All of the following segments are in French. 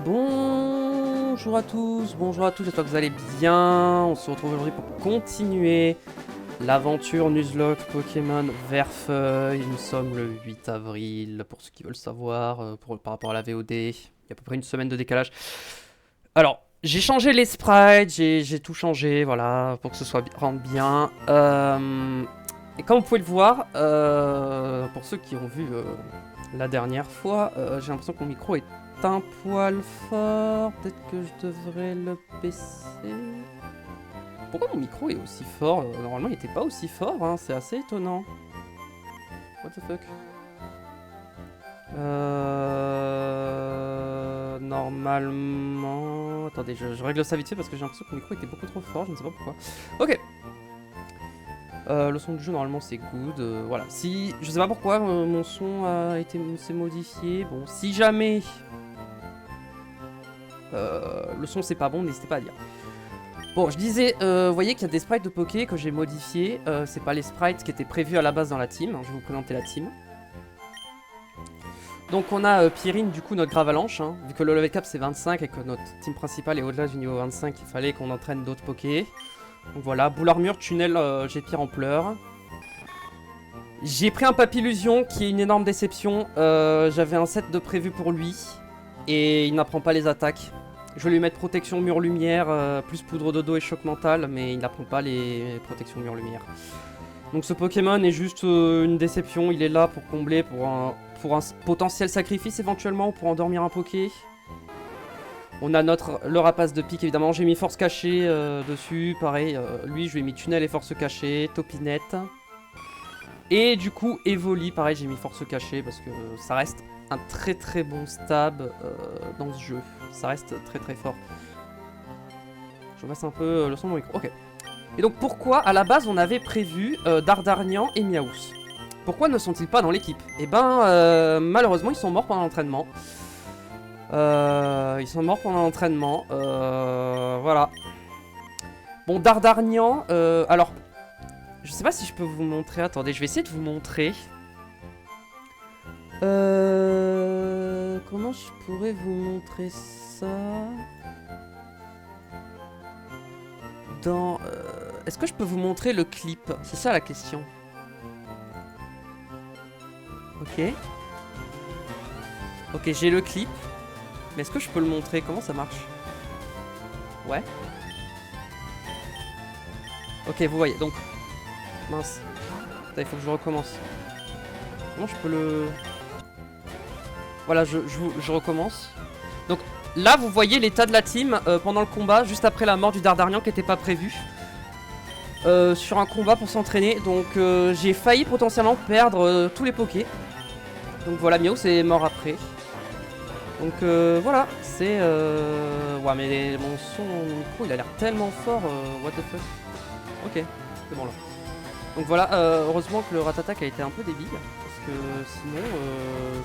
Bonjour à tous, j'espère que vous allez bien. On se retrouve aujourd'hui pour continuer l'aventure Nuzlocke Pokémon Vert-Feuille. Nous sommes le 8 avril, pour ceux qui veulent savoir, par rapport à la VOD. Il y a à peu près une semaine de décalage. Alors, j'ai changé les sprites, j'ai tout changé, voilà, pour que ce soit rende bien. Et comme vous pouvez le voir, pour ceux qui ont vu la dernière fois, j'ai l'impression que mon micro est un poil fort. Peut-être que je devrais le baisser. Pourquoi mon micro est aussi fort? Normalement, il n'était pas aussi fort, hein. C'est assez étonnant. What the fuck? Normalement... Attendez, je règle ça vite fait parce que j'ai l'impression que mon micro était beaucoup trop fort, je ne sais pas pourquoi. Ok. Le son du jeu normalement c'est good, voilà. Si je sais pas pourquoi mon son s'est modifié. Bon, si jamais le son c'est pas bon, n'hésitez pas à dire. Bon, je disais, vous voyez qu'il y a des sprites de Poké que j'ai modifiés. C'est pas les sprites qui étaient prévus à la base dans la team. Je vais vous présenter la team. Donc on a Pierrine, du coup notre Gravalanche, hein. Vu que le level cap c'est 25 et que notre team principale est au-delà du niveau 25, il fallait qu'on entraîne d'autres Poké. Donc voilà, boule armure, tunnel, j'ai Pierre en pleurs. J'ai pris un Papillusion qui est une énorme déception. J'avais un set de prévu pour lui et il n'apprend pas les attaques. Je vais lui mettre protection mur lumière, plus poudre de dos et choc mental, mais il n'apprend pas les protections mur lumière. Donc ce Pokémon est juste une déception. Il est là pour combler pour un potentiel sacrifice éventuellement, ou pour endormir un Poké. On a le rapace de pique, évidemment. J'ai mis force cachée dessus. Pareil, lui, je lui ai mis tunnel et force cachée. Topinette. Et du coup, Evoli, pareil, j'ai mis force cachée parce que ça reste un très très bon stab dans ce jeu. Ça reste très très fort. Je passe un peu le son de mon micro. Ok. Et donc, pourquoi à la base on avait prévu Dardarnian et Miaous? Pourquoi ne sont-ils pas dans l'équipe? Eh ben, malheureusement, ils sont morts pendant l'entraînement. Voilà. Bon, Dardarnian, alors, je sais pas si je peux vous montrer. Attendez, je vais essayer de vous montrer. Comment je pourrais vous montrer ça? Dans... Est-ce que je peux vous montrer le clip? C'est ça la question. Ok. Ok, j'ai le clip. Mais est-ce que je peux le montrer? Comment ça marche? Ouais. Ok, vous voyez, donc... Mince. Attends, il faut que je recommence. Comment je peux le... Voilà, je recommence. Donc là, vous voyez l'état de la team pendant le combat, juste après la mort du Dardarnian qui n'était pas prévu. Sur un combat pour s'entraîner. Donc j'ai failli potentiellement perdre tous les Pokés. Donc voilà, Miaou c'est mort après. Donc voilà, c'est... Ouais, mais mon son, mon micro, il a l'air tellement fort. What the fuck. Ok, c'est bon là. Donc voilà, heureusement que le Ratatak a été un peu débile. Parce que sinon,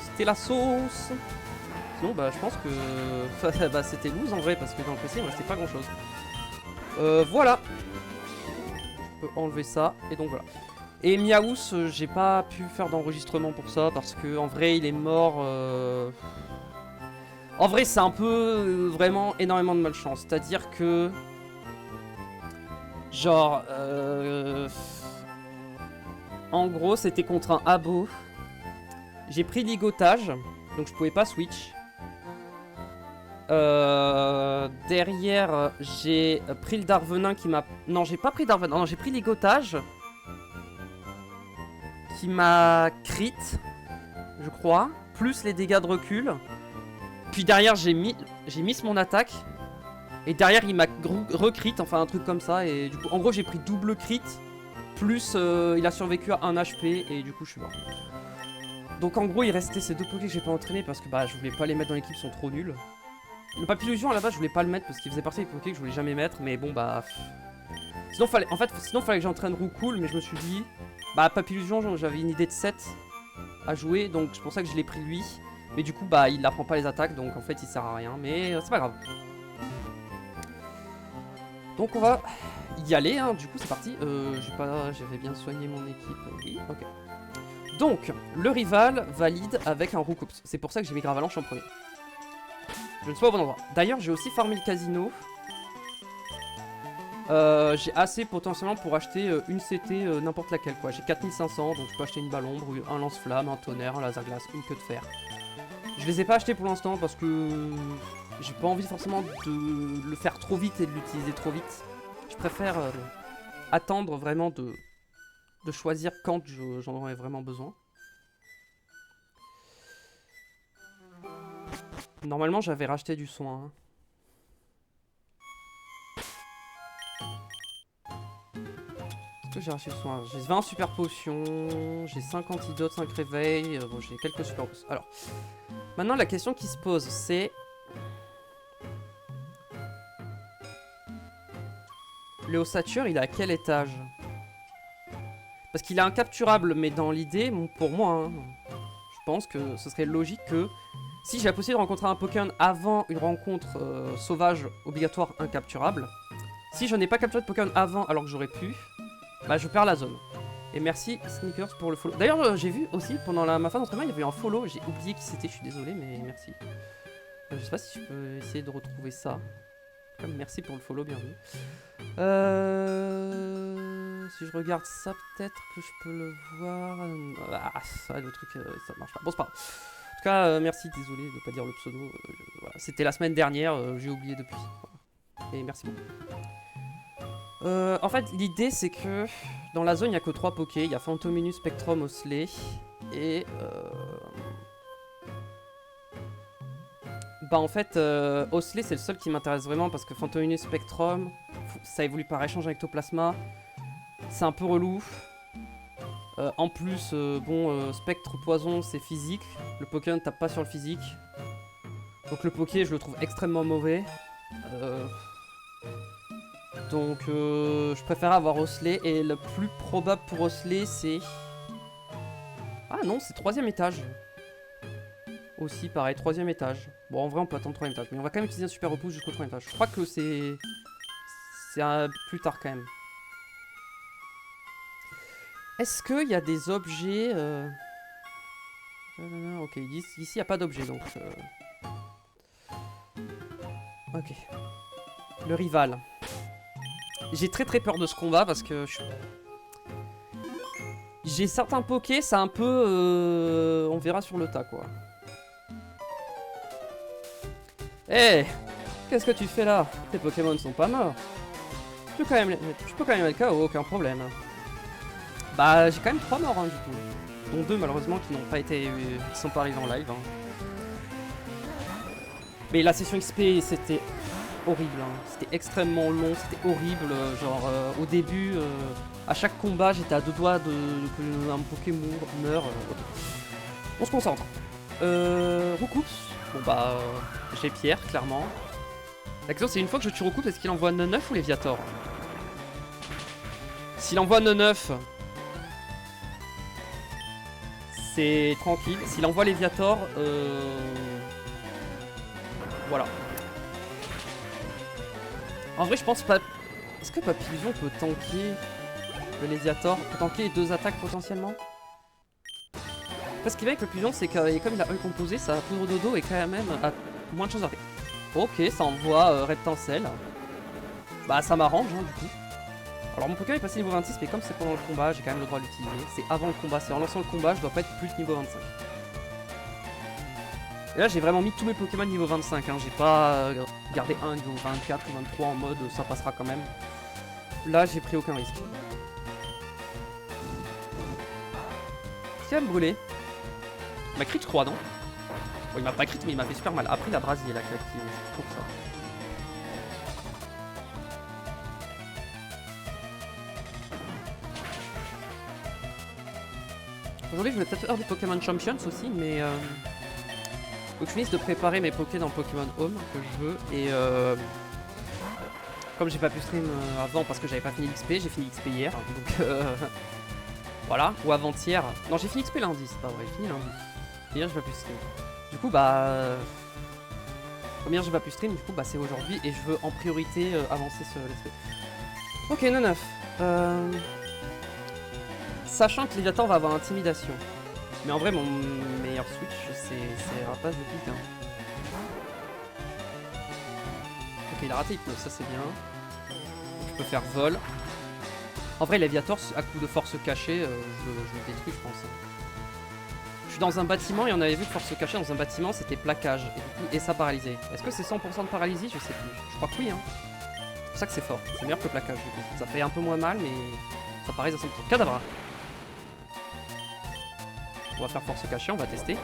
c'était la sauce. Sinon, bah je pense que bah, c'était loose en vrai. Parce que dans le PC, il ne restait pas grand chose. Voilà. Je peux enlever ça. Et donc voilà. Et Miaous, j'ai pas pu faire d'enregistrement pour ça. Parce que en vrai, il est mort... En vrai, c'est un peu vraiment énormément de malchance. C'est-à-dire que... Genre... En gros, c'était contre un abo. J'ai pris ligotage, donc je pouvais pas switch. Derrière, j'ai pris le Darvenin qui m'a... Non, j'ai pas pris Darvenin. Non, j'ai pris ligotage. Qui m'a crit, je crois. Plus les dégâts de recul. Puis derrière, j'ai mis mon attaque. Et derrière, il m'a recrit, enfin un truc comme ça. Et du coup, en gros, j'ai pris double crit. Plus il a survécu à 1 HP et du coup je suis mort. Donc en gros il restait ces deux Poké que j'ai pas entraîné parce que bah je voulais pas les mettre dans l'équipe, ils sont trop nuls. Le Papillusion à la base je voulais pas le mettre parce qu'il faisait partie des Poké que je voulais jamais mettre, mais bon bah... Sinon fallait que j'entraîne Roucool, mais je me suis dit... Bah Papillusion j'avais une idée de set à jouer, donc c'est pour ça que je l'ai pris lui. Mais du coup bah il apprend pas les attaques, donc en fait il sert à rien, mais c'est pas grave. Donc on va y aller, hein. Du coup c'est parti. J'avais bien soigné mon équipe. Oui, ok. Donc, le rival valide avec un Roucoups. C'est pour ça que j'ai mis Gravalanche en premier. Je ne suis pas au bon endroit. D'ailleurs, j'ai aussi farmé le casino. J'ai assez potentiellement pour acheter une CT n'importe laquelle quoi. J'ai 4500 donc je peux acheter une balle-ombre, un lance-flamme, un tonnerre, un laser-glace, une queue de fer. Je les ai pas achetés pour l'instant parce que j'ai pas envie forcément de le faire trop vite et de l'utiliser trop vite. Je préfère attendre vraiment de choisir quand j'en aurai vraiment besoin. Normalement j'avais racheté du soin. Hein. J'ai racheté le soin. J'ai 20 super potions, j'ai 5 antidotes, 5 réveils, bon, j'ai quelques super potions. Alors, maintenant la question qui se pose c'est... Le ossature, il est à quel étage? Parce qu'il a un capturable, mais dans l'idée, pour moi, hein, je pense que ce serait logique que... Si j'ai la possibilité de rencontrer un Pokémon avant une rencontre sauvage obligatoire incapturable, si je n'ai pas capturé de Pokémon avant alors que j'aurais pu... Bah je perds la zone. Et merci Sneakers pour le follow. D'ailleurs j'ai vu aussi pendant ma phase d'entraînement il y avait un follow. J'ai oublié qui c'était, je suis désolé mais merci. Je sais pas si je peux essayer de retrouver ça. Merci pour le follow, bienvenue. Si je regarde ça peut-être que je peux le voir. Ah le truc ça marche pas. Bon c'est pas grave. En tout cas merci, désolé de pas dire le pseudo. Voilà. C'était la semaine dernière, j'ai oublié depuis. Voilà. Et merci beaucoup. En fait, l'idée c'est que dans la zone il n'y a que 3 Pokés. Il y a Phantominus, Spectrum, Osley. Et bah en fait, Osley c'est le seul qui m'intéresse vraiment parce que Phantominus, Spectrum, ça évolue par échange avec Ectoplasma. C'est un peu relou. En plus, Spectre Poison c'est physique. Le Pokémon tape pas sur le physique. Donc le Poké je le trouve extrêmement mauvais. Donc je préfère avoir Osley et le plus probable pour Osley c'est... Ah non c'est 3ème étage. Aussi pareil 3ème étage. Bon en vrai on peut attendre 3ème étage mais on va quand même utiliser un super repousse jusqu'au 3ème étage. Je crois que c'est... plus tard quand même. Est-ce qu'il y a des objets Ok ici il n'y a pas d'objet donc... Ok. Le rival. J'ai très peur de ce combat parce que j'ai certains pokés, c'est un peu... on verra sur le tas quoi. Hé, qu'est-ce que tu fais là? Tes Pokémon ne sont pas morts. Je peux quand même être KO, aucun problème. Bah j'ai quand même 3 morts hein, du coup. Dont 2 malheureusement qui n'ont pas été... qui sont pas arrivés en live. Hein. Mais la session XP c'était... horrible, hein. C'était extrêmement long, c'était horrible, genre au début, à chaque combat j'étais à 2 doigts de que un Pokémon meure. Okay. On se concentre. Roucoups, bon bah j'ai Pierre clairement. La question c'est une fois que je tue Roucoups, est-ce qu'il envoie 9 ou Léviator? S'il envoie 9, c'est tranquille. S'il envoie Léviator, voilà. En vrai, je pense pas. Est-ce que Papillon peut tanker le Léviator? Peut tanker les 2 attaques potentiellement? Parce qu'il va avec le Papillon, c'est que comme il a œil composé, sa poudre de dos est quand même à moins de choses à faire. Ok, ça envoie Reptancelle. Bah, ça m'arrange, hein, du coup. Alors, mon Pokémon est passé niveau 26, mais comme c'est pendant le combat, j'ai quand même le droit de l'utiliser. C'est avant le combat, c'est en lançant le combat, je dois pas être plus de niveau 25. Et là j'ai vraiment mis tous mes Pokémon niveau 25, hein. J'ai pas gardé un niveau 24 ou 23 en mode ça passera quand même. Là j'ai pris aucun risque. Est-ce qu'il va me brûler? Il m'a crit je crois non? Bon il m'a pas crit mais il m'a fait super mal. Après la brasier là qui est active, c'est pour ça. Aujourd'hui je vais peut-être faire des Pokémon Champions aussi mais... Faut que je finisse de préparer mes Poké dans Pokémon Home que je veux et comme j'ai pas pu stream avant parce que j'avais pas fini l'XP, j'ai fini l'XP hier donc voilà, ou avant-hier. Non j'ai fini l'XP lundi, c'est pas vrai, j'ai fini lundi. Hier j'ai pas pu stream. Du coup bah... Comme hier j'ai pas pu stream, du coup bah c'est aujourd'hui et je veux en priorité avancer ce l'XP. Ok, 9. Sachant que Léviator va avoir intimidation. Mais en vrai, mon meilleur switch, c'est Rapace de pique. Hein. il a raté Hypnose, ça c'est bien. Je peux faire vol. En vrai, l'aviator, à coup de force cachée, je le détruis, je pense. Je suis dans un bâtiment et on avait vu que force cachée dans un bâtiment, c'était plaquage. Et, du coup, et ça paralysé. Est-ce que c'est 100% de paralysie? Je sais plus. Je crois que oui, hein. C'est pour ça que c'est fort. C'est meilleur que le plaquage, du coup. Ça fait un peu moins mal, mais ça paralyse à 100%. Cadavra. On va faire force cachée, on va tester.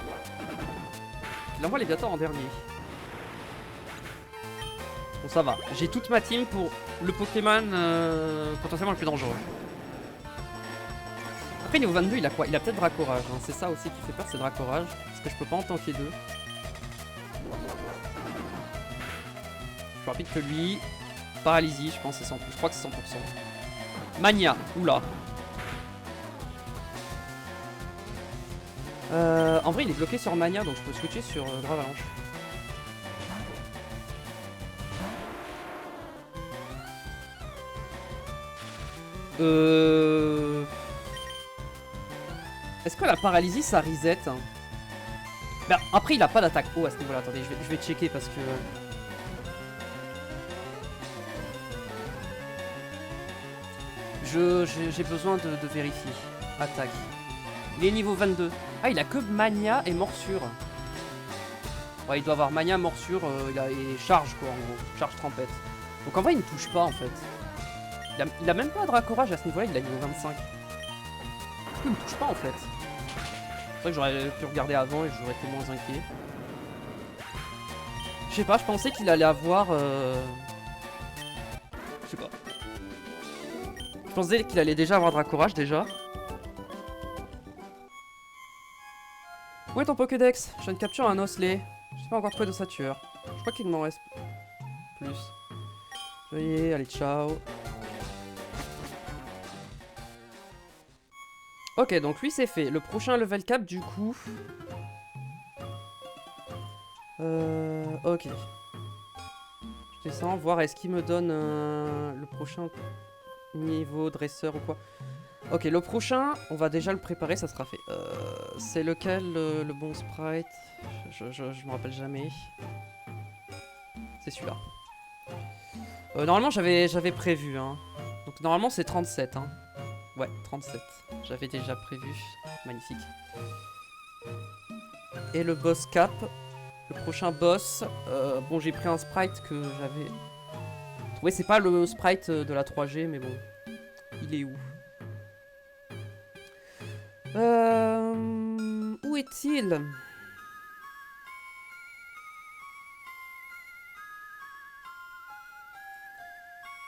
Il envoie l'aviator en dernier. Bon, ça va. J'ai toute ma team pour le Pokémon potentiellement le plus dangereux. Après, niveau 22, il a quoi? Il a peut-être Dracorage. Hein. C'est ça aussi qui fait peur, c'est Dracorage. Parce que je peux pas en tanker deux. Je suis plus rapide que lui. Paralysie, je pense, c'est 100%. Je crois que c'est 100%. Mania, oula. En vrai, il est bloqué sur Mania, donc je peux switcher sur Gravalanche. Est-ce que la paralysie ça reset hein? Bah, après il a pas d'attaque haut à ce niveau là. Attendez, je vais checker parce que... J'ai besoin de vérifier. Attaque. Il est niveau 22. Ah, il a que Mania et Morsure. Ouais, il doit avoir Mania, Morsure et Charge quoi en gros. Charge Trempette. Donc en vrai il ne touche pas en fait. Il a même pas Dracorage à ce niveau là, il a niveau 25. Il ne touche pas en fait. C'est vrai que j'aurais pu regarder avant et j'aurais été moins inquiet. Je sais pas, je pensais qu'il allait avoir... Je sais pas. Je pensais qu'il allait déjà avoir Dracorage déjà. Où est ton Pokédex? Je viens de capturer un Osselet. Je sais pas encore trouvé d'ossature. Je crois qu'il m'en reste plus. Veuillez, allez, ciao. Ok, donc lui c'est fait. Le prochain level cap du coup... Ok. Je descends, voir est-ce qu'il me donne le prochain niveau dresseur ou quoi. Ok, le prochain, on va déjà le préparer, ça sera fait. C'est lequel le bon sprite? Je me rappelle jamais. C'est celui-là. Normalement j'avais prévu, hein. Donc normalement c'est 37, hein. Ouais, 37. J'avais déjà prévu. Magnifique. Et le boss cap. Le prochain boss. Bon, j'ai pris un sprite que j'avais... Ouais, c'est pas le sprite de la 3G, mais bon. Il est où? Où est-il?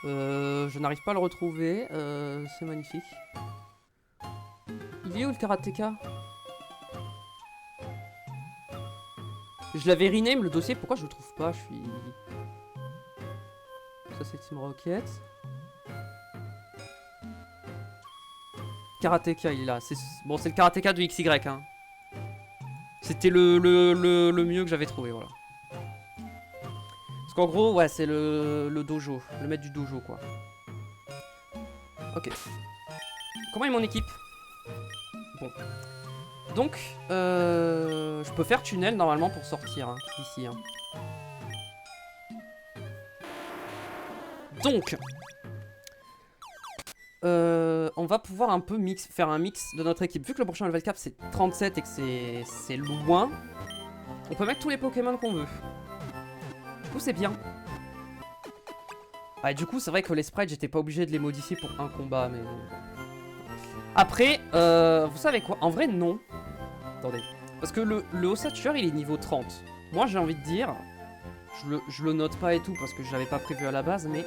Je n'arrive pas à le retrouver. C'est magnifique. Il est où le karatéka? Je l'avais rename le dossier, pourquoi je le trouve pas? Je suis... Ça c'est Team Rocket. Karatéka il est là. Bon c'est le karatéka de XY hein. C'était le mieux que j'avais trouvé, voilà. Parce qu'en gros, ouais, c'est le dojo. Le maître du dojo, quoi. Ok. Comment est mon équipe? Bon. Donc, je peux faire tunnel normalement pour sortir hein, d'ici. Hein. Donc, on va pouvoir un peu faire un mix de notre équipe. Vu que le prochain level cap c'est 37 et que c'est loin, on peut mettre tous les Pokémon qu'on veut. Du coup, c'est bien. Ah, et du coup, c'est vrai que les sprites, j'étais pas obligé de les modifier pour un combat, mais... Après, vous savez quoi? En vrai, non. Attendez. Parce que le ossature, il est niveau 30. Moi, j'ai envie de dire... Je le note pas et tout, parce que je l'avais pas prévu à la base, mais...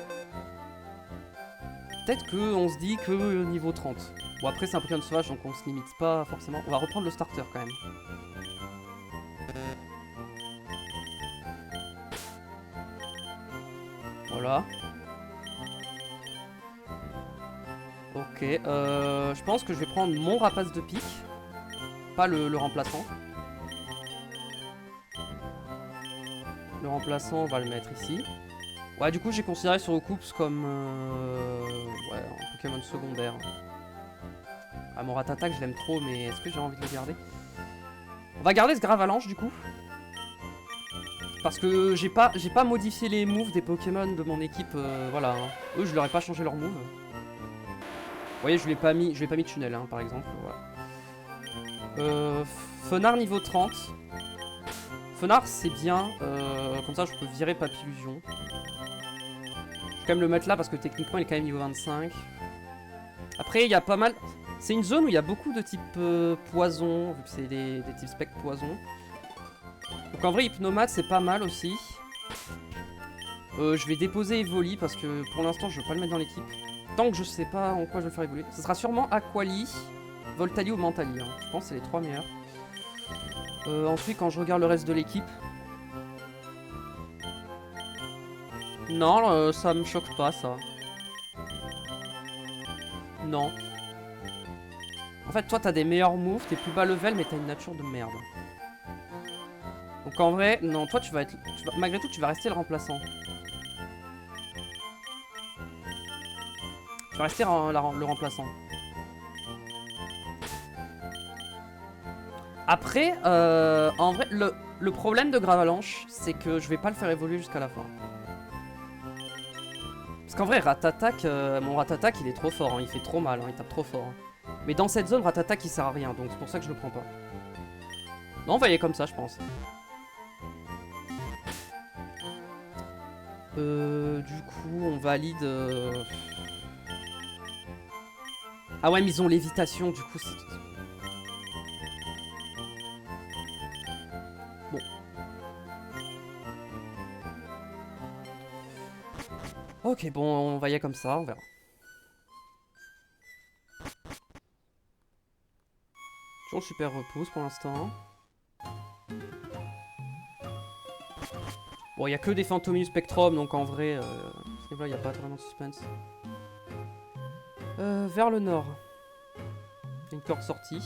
Peut-être qu'on se dit que niveau 30. Bon, après, c'est un Pokémon sauvage, donc on se limite pas forcément. On va reprendre le starter, quand même. Voilà. Ok, je pense que je vais prendre mon rapace de pique. Pas le remplaçant. Le remplaçant, on va le mettre ici. Ouais, du coup, j'ai considéré sur Ocoups comme ouais, un Pokémon secondaire. Ah, mon Ratatak, je l'aime trop, mais est-ce que j'ai envie de le garder? On va garder ce Gravalanche, du coup. Parce que j'ai pas modifié les moves des Pokémon de mon équipe, voilà. Hein. Eux, je leur ai pas changé leurs moves. Vous voyez, je lui ai pas mis de tunnel, hein, par exemple. Voilà. Fenard niveau 30. Fenard, c'est bien. Comme ça, je peux virer Papillusion. Je vais quand même le mettre là parce que techniquement, il est quand même niveau 25. Après, il y a pas mal... C'est une zone où il y a beaucoup de types poison, vu que c'est des types spectres poison. Donc en vrai, Hypnomate, c'est pas mal aussi. Je vais déposer Evoli parce que pour l'instant, je veux pas le mettre dans l'équipe. Tant que je sais pas en quoi je vais le faire évoluer. Ce sera sûrement Aquali, Voltali ou Mentali. Hein. Je pense que c'est les 3 meilleurs. Ensuite, quand je regarde le reste de l'équipe... Non, ça me choque pas, ça. Non. En fait, toi, t'as des meilleurs moves, t'es plus bas level, mais t'as une nature de merde. Donc en vrai, non, toi, malgré tout, tu vas rester le remplaçant. Tu vas rester le remplaçant. Après, en vrai, le problème de Gravalanche, c'est que je vais pas le faire évoluer jusqu'à la fin. Parce qu'en vrai, Ratatak, mon Ratatak, il est trop fort, hein, il fait trop mal, hein, il tape trop fort. Hein. Mais dans cette zone, Ratatak, il sert à rien, donc c'est pour ça que je le prends pas. Non, on va y aller comme ça, je pense. Du coup, on valide... Ah ouais, mais ils ont lévitation, du coup, c'est... Bon. Ok, bon, on va y aller comme ça, on verra. Toujours le super repousse pour l'instant. Bon, il n'y a que des Fantominus Spectrum, donc en vrai, il n'y a pas vraiment de suspense. Vers le nord. Il y a une corde sortie.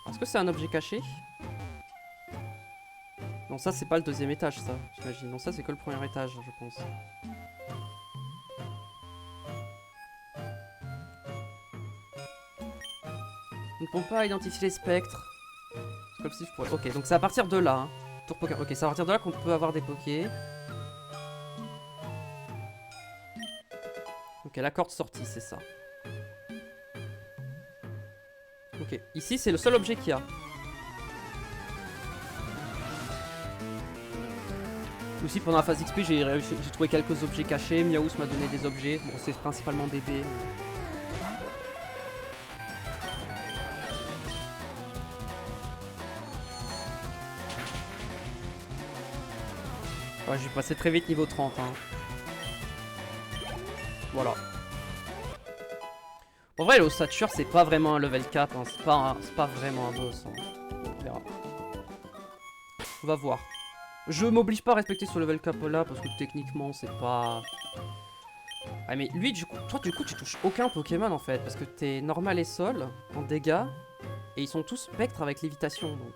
Est-ce que c'est un objet caché? Non, ça, c'est pas le deuxième étage, ça, j'imagine. Non, ça, c'est que le premier étage, je pense. Nous ne pouvons pas identifier les spectres. Comme si je pourrais... Ok, donc c'est à partir de là. Hein. Tour Poké. Ok, c'est à partir de là qu'on peut avoir des Pokés. Ok, la corde sortie, c'est ça. Ok, ici c'est le seul objet qu'il y a. Aussi pendant la phase XP j'ai trouvé quelques objets cachés. Miaous m'a donné des objets. Bon, c'est principalement des baies. Ouais, j'ai passé très vite niveau 30. Hein. Voilà. En vrai, l'ossature, c'est pas vraiment un level cap. Hein. C'est pas vraiment un boss. Hein. On verra. On va voir. Je m'oblige pas à respecter ce level cap là parce que techniquement, c'est pas... Ah, mais lui, du coup, toi, du coup, tu touches aucun Pokémon en fait. Parce que t'es normal et sol en dégâts. Et ils sont tous spectres avec lévitation. Donc...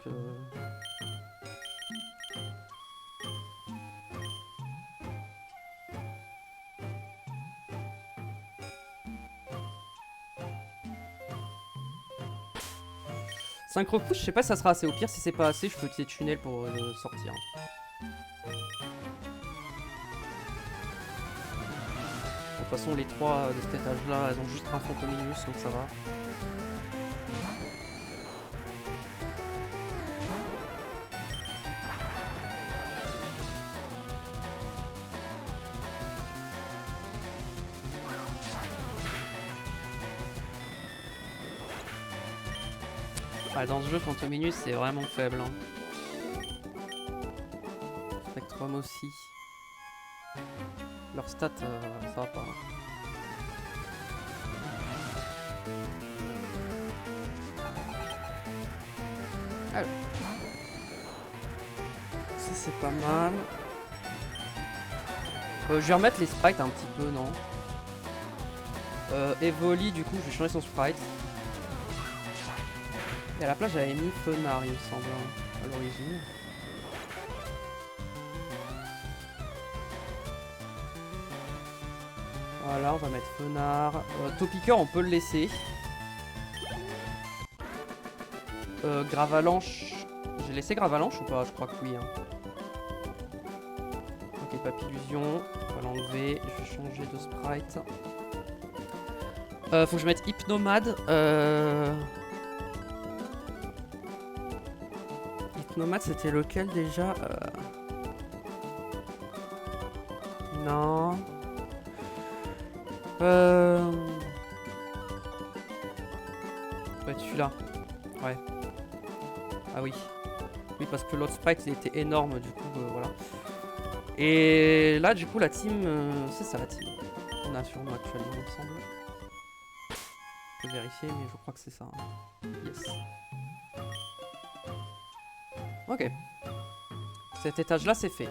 5 repousses, je sais pas si ça sera assez. Au pire, si c'est pas assez, je peux utiliser tunnel pour le sortir. De toute façon, les 3 de cet étage-là, elles ont juste un Fantominus, donc ça va. Ah, dans ce jeu, Fantominus, c'est vraiment faible. Hein. Spectrum aussi. Leur stats, ça va pas. Hein. Alors. Ça, c'est pas mal. Je vais remettre les sprites un petit peu, non? Evoli, du coup, je vais changer son sprite. Et à la place, j'avais mis Fenard, il me semble, à l'origine. Voilà, on va mettre Fenard. Topiqueur, on peut le laisser. Gravalanche, J'ai laissé Gravalanche ou pas? Je crois que oui. Hein. Ok, Papillusion. On va l'enlever. Je vais changer de sprite. Faut que je mette Hypnomade. Hypnomade, c'était lequel déjà? Non. Ouais, celui-là. Ouais. Ah oui. Oui, parce que l'autre sprite, il était énorme, du coup, voilà. Et là, du coup, la team... c'est ça, la team. On a sur nous actuellement, il me semble. Je peux vérifier, mais je crois que c'est ça. Hein. Yes. Ok. Cet étage-là, c'est fait.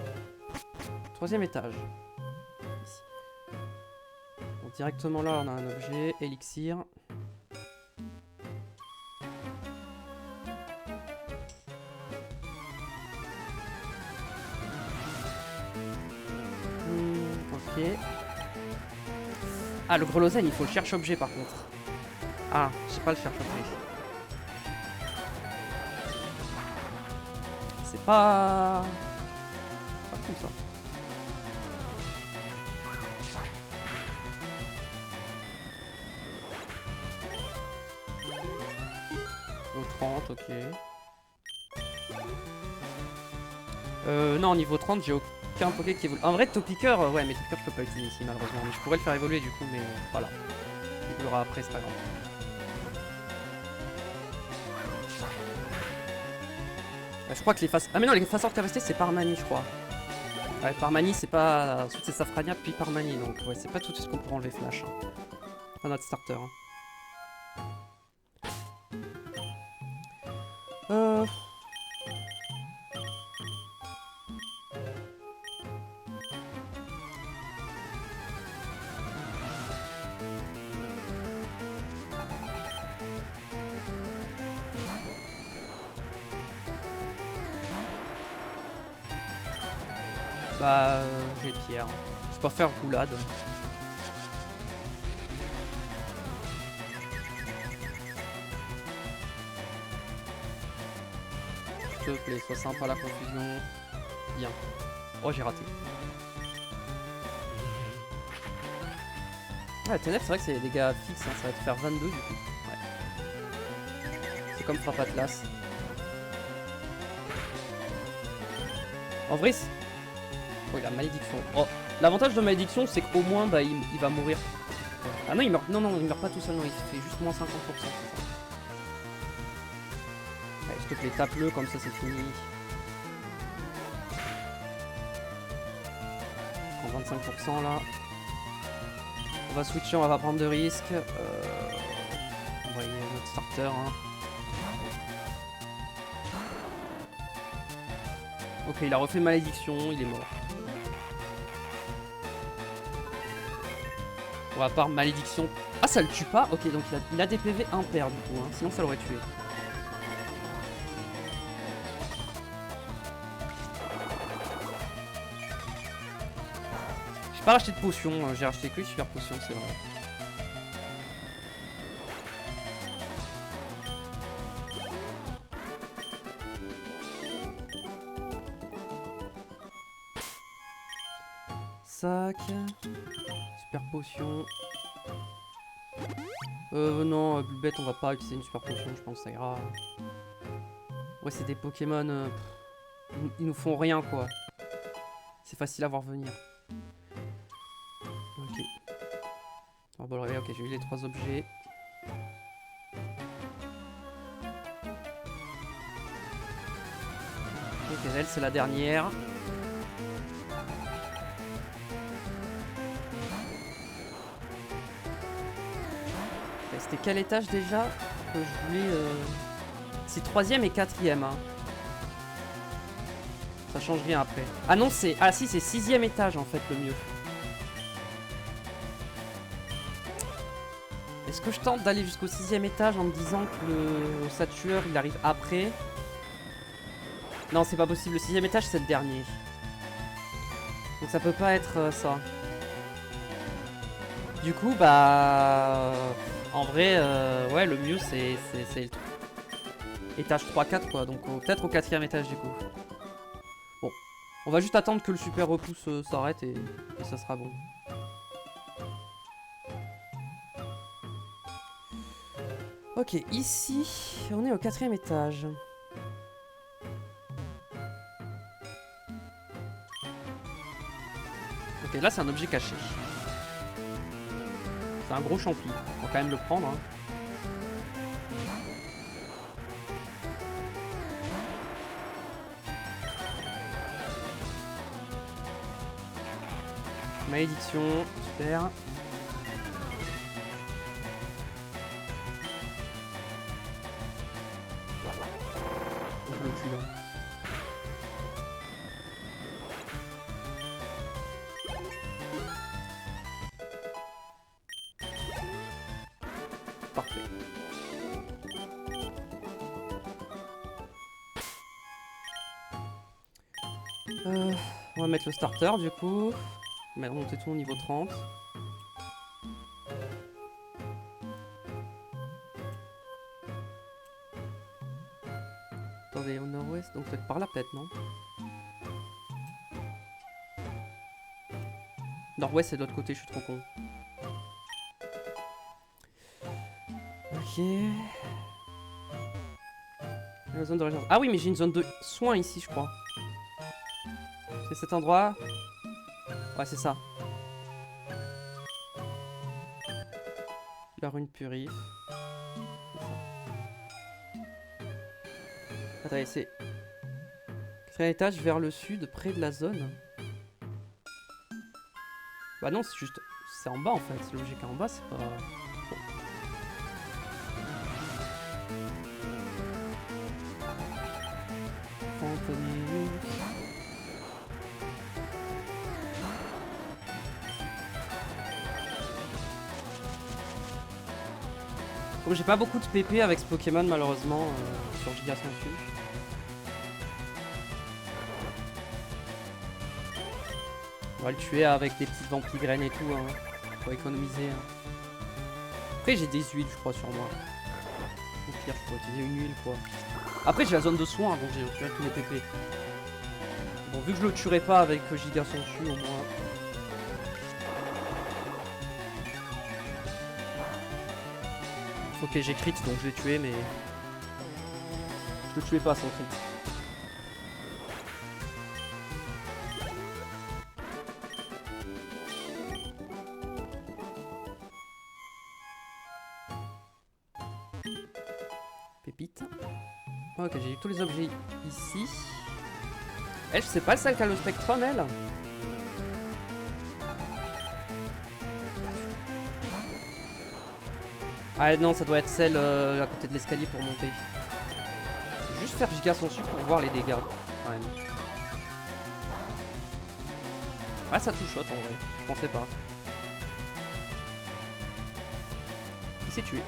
Troisième étage. Ici. Bon, directement là, on a un objet. Élixir. Ok. Ah, le grelotène, il faut le cherche-objet par contre. Ah, je sais pas le cherche-objet. C'est pas cool ça. Niveau 30, ok. Non, niveau 30, j'ai aucun Poké qui évolue. En vrai, Topiqueur, ouais, mais Topiqueur, je peux pas utiliser ici malheureusement. Mais je pourrais le faire évoluer du coup, mais voilà. Il évoluera après, c'est pas grave. Je crois que les faces. Ah, mais non, les faces hors capacité, c'est par manie, je crois. Ouais, par manie, c'est pas. Ensuite, c'est Safrania, puis par manie. Donc, ouais, c'est pas tout de suite qu'on pourra enlever Flash. Hein. Dans notre starter. Hein. Bah, j'ai pierre. Je peux pas faire roulade. S'il te plaît, sois sympa la confusion. Bien. Oh, j'ai raté. Ouais, TNF, c'est vrai que c'est des dégâts fixes, hein. Ça va te faire 22 du coup. Ouais. C'est comme Frappe Atlas. En vrai, oh, il a malédiction. Oh, l'avantage de malédiction, c'est qu'au moins, bah, il va mourir. Ah non, il meurt. Non, non, il meurt pas tout seul, non, il fait juste moins 50%. Allez, s'il te plaît, tape-le, comme ça, c'est fini. En 25% là. On va switcher, on va pas prendre de risques. On va y aller notre starter. Hein. Ok, il a refait malédiction, il est mort. Bon, à part malédiction. Ah, ça le tue pas? Ok, donc il a des PV impair du coup, hein. Sinon ça l'aurait tué. J'ai pas racheté de potion, j'ai racheté que les super potions, c'est vrai. Sac. Super potion. Non, bête, on va pas utiliser une super potion, je pense que ça ira. Ouais, c'est des Pokémon. Ils nous font rien, quoi. C'est facile à voir venir. Ok. Oh, bon, ok, j'ai eu les 3 objets. Ok, elle, c'est la dernière. C'était quel étage déjà que je voulais C'est 3ème et 4ème. Hein. Ça change rien après. Ah non, c'est... Ah si, c'est 6ème étage en fait le mieux. Est-ce que je tente d'aller jusqu'au 6ème étage en me disant que le Satueur il arrive après? Non, c'est pas possible. Le 6ème étage c'est le dernier. Donc ça peut pas être ça. Du coup, bah... En vrai, ouais, le mieux c'est le truc. étage 3-4 quoi, donc peut-être au 4ème étage du coup. Bon, on va juste attendre que le super repousse s'arrête et ça sera bon. Ok, ici, on est au 4ème étage. Ok, là c'est un objet caché. C'est un gros champi, on va quand même le prendre. Hein. Malédiction, super. Je le tue là. Parfait. On va mettre le starter du coup. On va monter tout au niveau 30. Attendez, au nord-ouest, donc peut-être par là peut-être, non? Nord-ouest c'est de l'autre côté, je suis trop con. Ok. La zone de région. Ah oui, mais j'ai une zone de soins ici, je crois. C'est cet endroit. Ouais, c'est ça. La rune purif. C'est ça. Attendez, c'est... 4ème étage vers le sud, près de la zone. Bah non, c'est juste... C'est en bas en fait, c'est logique en bas, c'est pas... Bon. Anthony. Comme j'ai pas beaucoup de PP avec ce Pokémon malheureusement sur Giga Sensu. On va le tuer avec des petites vampigraines et tout, hein, pour économiser. Hein. Après j'ai des huiles je crois sur moi. Au pire je pourrais utiliser une huile quoi. Après j'ai la zone de soins donc j'ai retiré tous les PP. Bon vu que je le tuerai pas avec Giga Sensu au moins. Ok j'ai crit donc je l'ai tué mais... Je le tuais pas sans crit. Pépite. Ok j'ai eu tous les objets ici. Elle c'est pas celle qui a le Spectrum elle. Ah non, ça doit être celle à côté de l'escalier pour monter. Je vais juste faire Giga Sensu pour voir les dégâts. Ouais, ouais ça touche en vrai, je pensais pas. Il s'est tué.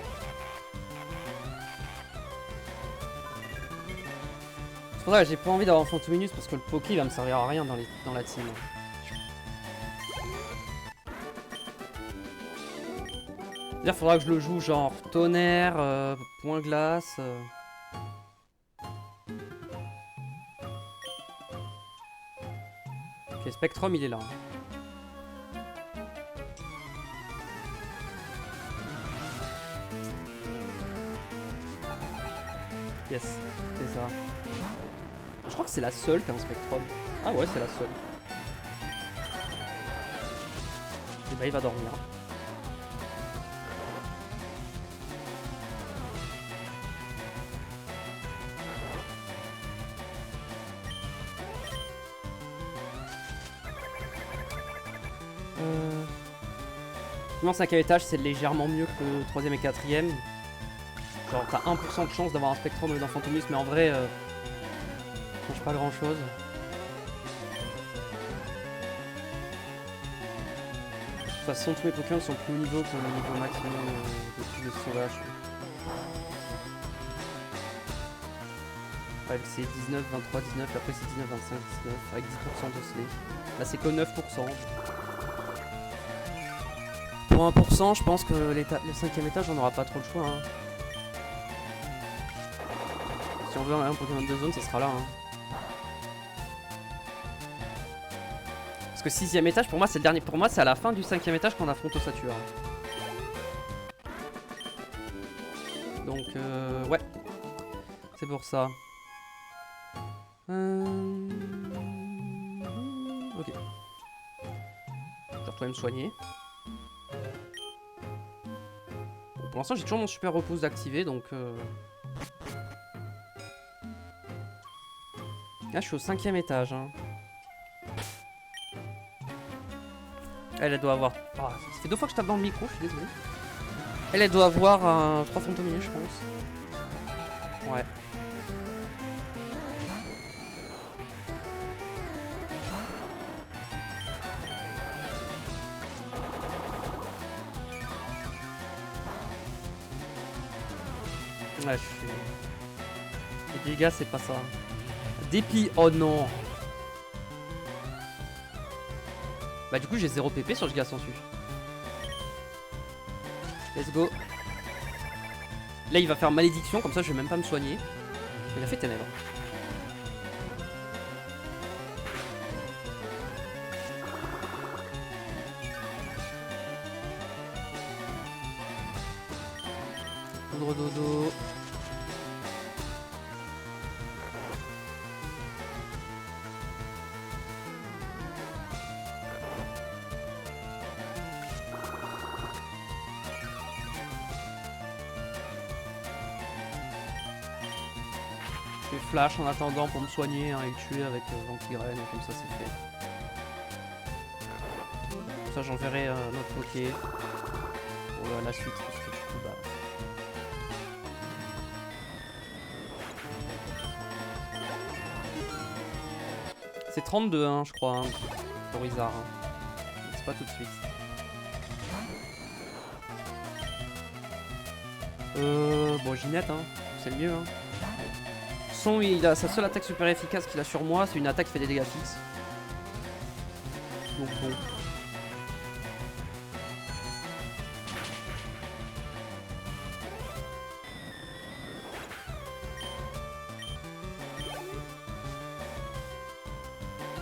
C'est pour ça que j'ai pas envie d'avoir Fantominus parce que le Poké il va me servir à rien dans la team. Il faudra que je le joue genre tonnerre, point glace. Ok, Spectrum il est là. Yes, c'est ça. Je crois que c'est la seule qui a un Spectrum. Ah ouais, c'est la seule. Et bah il va dormir. Sinon 5ème étage c'est légèrement mieux que le 3ème et 4ème. Genre t'as 1% de chance d'avoir un Spectrum d'un Fantominus mais en vrai ça change pas grand chose. De toute façon tous mes Pokémon sont plus haut niveau que le niveau maximum de sauvage. Ouais, c'est 19, 23, 19, après c'est 19, 25, 19 avec 10% de slay. Là c'est que 9%. Pour 1%, je pense que le 5ème étage, on n'aura pas trop le choix. Hein. Si on veut un Pokémon de zone, ça sera là. Hein. Parce que 6ème étage, pour moi, c'est le dernier. Pour moi, c'est à la fin du 5ème étage qu'on affronte Ossature. Donc, ouais. C'est pour ça. Ok. Je vais retourner me soigner. Bon, pour l'instant, j'ai toujours mon super repousse d'activer, donc... Là, je suis au 5ème étage. Hein. Elle doit avoir... Oh, ça fait 2 fois que je tape dans le micro, je suis désolé. Elle doit avoir un 3 fantômes, je pense. Ouais. Ouais, je suis... Les dégâts, c'est pas ça. Dépit, oh non. Bah du coup, j'ai 0 PP sur Giga Sensu. Let's go. Là, il va faire malédiction, comme ça, je vais même pas me soigner. Il a fait ténèbres. Poudre dodo. Je fais flash en attendant pour me soigner hein, et le tuer avec l'antigraine, comme ça c'est fait. Ça j'enverrai notre Poké pour la suite parce que du coup bah... C'est 32 hein, je crois, hein, pour Izar. Hein. C'est pas tout de suite. Bon Ginette, hein, c'est le mieux. Hein. Il a sa seule attaque super efficace qu'il a sur moi, c'est une attaque qui fait des dégâts fixes. Donc bon.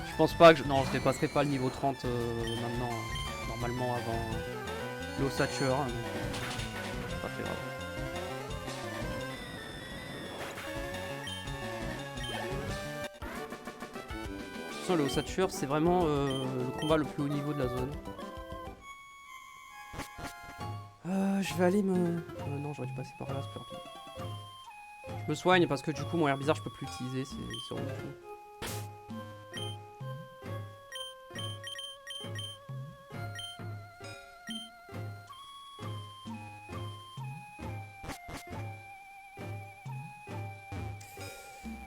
Je pense pas que non, je dépasserai pas le niveau 30 maintenant, normalement avant le Ossature. Hein, pas très grave. Le Ossature, c'est vraiment le combat le plus haut niveau de la zone. Je vais aller me... non, j'aurais dû passer par là, c'est plus rapide. Je me soigne parce que du coup, mon air bizarre, je peux plus l'utiliser, c'est vraiment fou.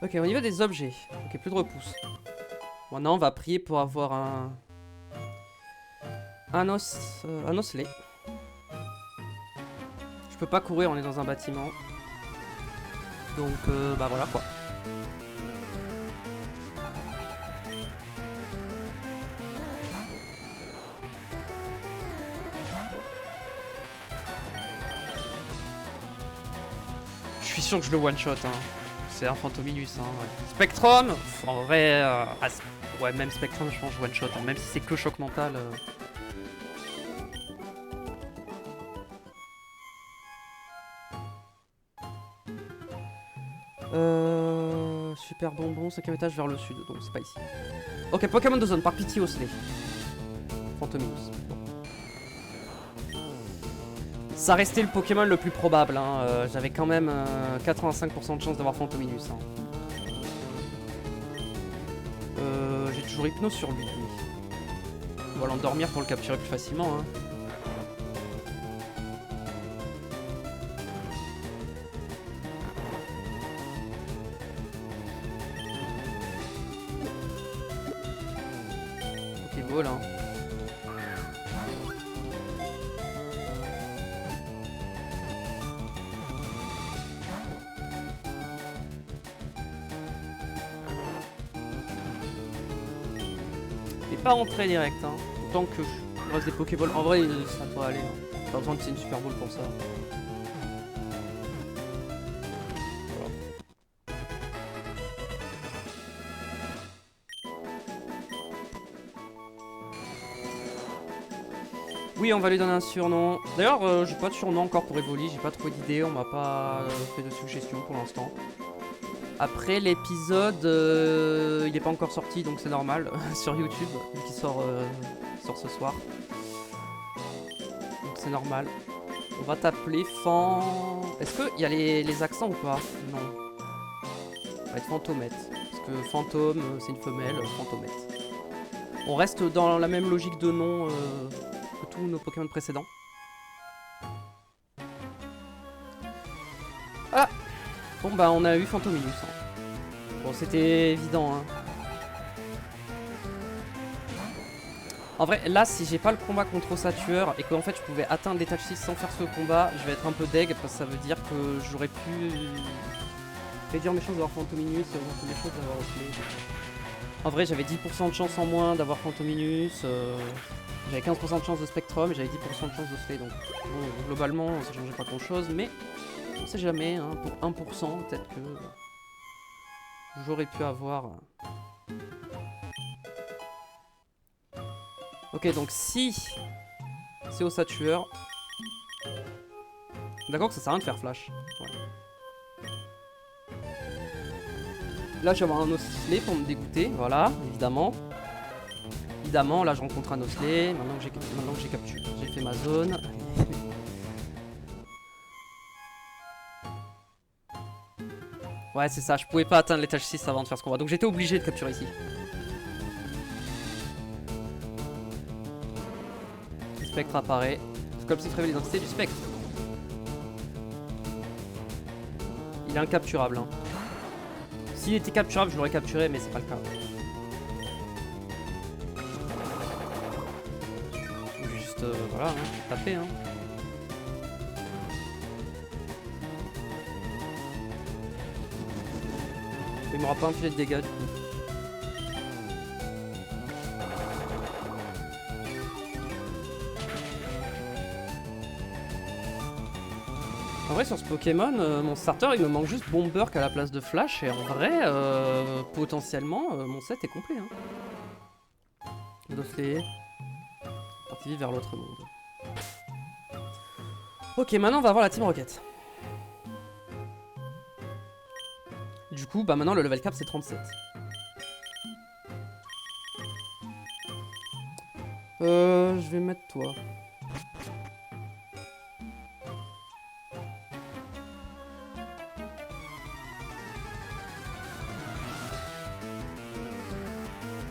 Ok, au niveau des objets, ok, plus de repousse. Maintenant, on va prier pour avoir un osselet. Je peux pas courir, on est dans un bâtiment. Donc, bah voilà quoi. Je suis sûr que je le one shot. Hein. C'est un Fantominus. Hein, ouais. Spectrum, en vrai, ouais, même Spectrum, je pense que je one shot. Hein, même si c'est que choc mental. Super bonbon, 5ème étage vers le sud, donc c'est pas ici. Ok, Pokémon de zone, par pitié Osselet. Fantominus. Bon. Ça restait le Pokémon le plus probable, hein. J'avais quand même 85% de chance d'avoir Fantominus. Hein. J'ai toujours Hypnose sur lui. On va l'endormir pour le capturer plus facilement. Hein. Là. Et pas rentrer direct, hein. Tant que il reste des Pokéballs. En vrai, ça doit aller. Hein. Pas besoin de c'est une Super Ball pour ça. Voilà. Oui, on va lui donner un surnom. D'ailleurs, j'ai pas de surnom encore pour Evoli, j'ai pas trouvé d'idée, on m'a pas fait de suggestions pour l'instant. Après l'épisode, il est pas encore sorti donc c'est normal sur YouTube, vu qu'il sort ce soir. Donc c'est normal. On va t'appeler Fan... Est-ce qu'il y a les accents ou pas? Non. Ça va être Fantomette. Parce que fantôme, c'est une femelle, Fantomette. On reste dans la même logique de nom que tous nos Pokémon précédents. Ah. Bon bah on a eu Fantominus. Hein. Bon c'était évident. Hein. En vrai là si j'ai pas le combat contre Ossatueur et qu'en fait je pouvais atteindre l'étage 6 sans faire ce combat, je vais être un peu deg parce que ça veut dire que j'aurais pu réduire mes chances d'avoir Fantominus et augmenter mes chances d'avoir Osley. En vrai j'avais 10% de chance en moins d'avoir Fantominus, j'avais 15% de chance de Spectrum et j'avais 10% de chance d'Osley donc bon, globalement ça changeait pas grand chose mais on sait jamais, hein, pour 1% peut-être que j'aurais pu avoir... Ok donc si c'est Ossatueur, d'accord que ça sert à rien de faire flash. Ouais. Là je vais avoir un Osley pour me dégoûter, voilà, évidemment. Évidemment, là je rencontre un Osley, maintenant que j'ai capturé, j'ai fait ma zone. Ouais c'est ça, je pouvais pas atteindre l'étage 6 avant de faire ce combat, donc j'étais obligé de capturer ici. Le spectre apparaît, c'est comme s'il révèle l'identité du spectre. Il est incapturable. Hein. S'il était capturable, je l'aurais capturé, mais c'est pas le cas. Juste, voilà, hein, taper. Hein. Il m'aura pas infligé de dégâts du coup. En vrai sur ce Pokémon, mon starter il me manque juste Bomberk à la place de Flash et en vrai potentiellement mon set est complet. Hein. Dosley, parti vers l'autre monde. Ok maintenant on va voir la Team Rocket. Du coup bah maintenant le level cap c'est 37. Je vais mettre toi.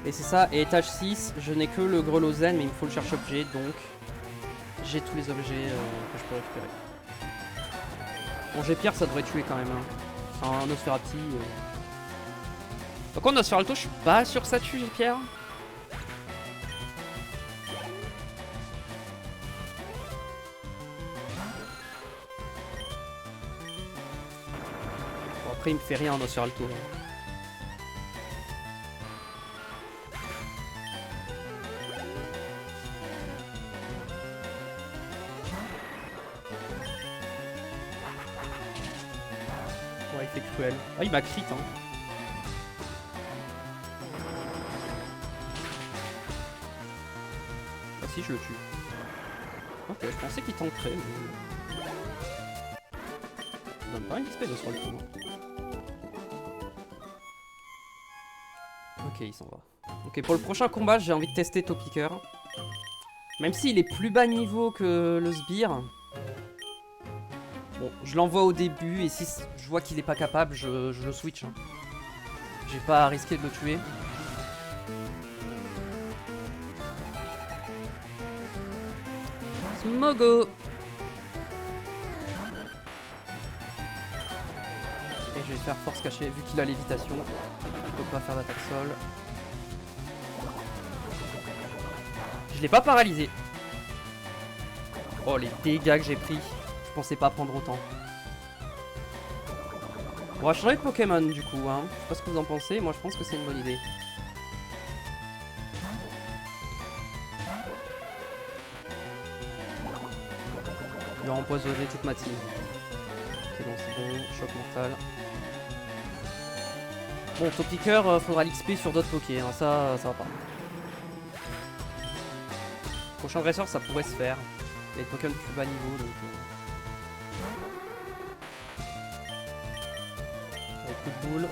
Et c'est ça, et étage 6, je n'ai que le Grelozen, mais il me faut le cherche-objet, donc j'ai tous les objets que je peux récupérer. Bon, G-Pierre, ça devrait tuer quand même. Hein. Un Nosferati. Par contre, Nosferalto, je suis pas sûr que ça tue, G-Pierre. Bon, après, il me fait rien, Nosferalto. Hein. Ouais, il fait cruel. Ah, il m'a crit, hein. Ah si, je le tue. Ok, je pensais qu'il tankerait, mais... Ça donne pas une espèce de sur le coup. Ok, il s'en va. Ok, pour le prochain combat, j'ai envie de tester Topicker. Même s'il est plus bas niveau que le sbire. Bon, je l'envoie au début et si je vois qu'il est pas capable, je le switch. Hein. J'ai pas à risquer de le tuer. Smogo. Et je vais faire force cachée vu qu'il a lévitation. Il peut pas faire d'attaque sol. Je l'ai pas paralysé. Oh les dégâts que j'ai pris. Je pensais pas prendre autant. On va changer de Pokémon du coup. Hein. Je sais pas ce que vous en pensez. Moi je pense que c'est une bonne idée. Il va empoisonner toute ma team. Ok, bon, c'est bon. Choc mortal. Bon, Topicker, faudra l'XP sur d'autres Pokés. Hein. Ça va pas. Prochain dresseur, ça pourrait se faire. Les Pokémon plus bas niveau, donc... Avec coup de boule.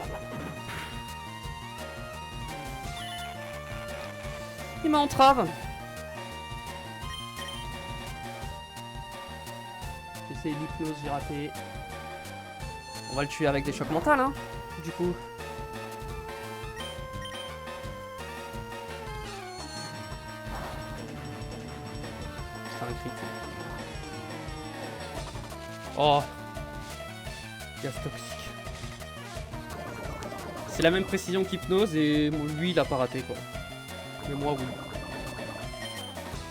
Il m'a entrave. J'ai essayé l'hypnose, j'ai raté. On va le tuer avec des chocs mentaux, hein, du coup. C'est un crit. Oh, gaz toxique. C'est la même précision qu'hypnose et lui il a pas raté quoi. Mais moi oui.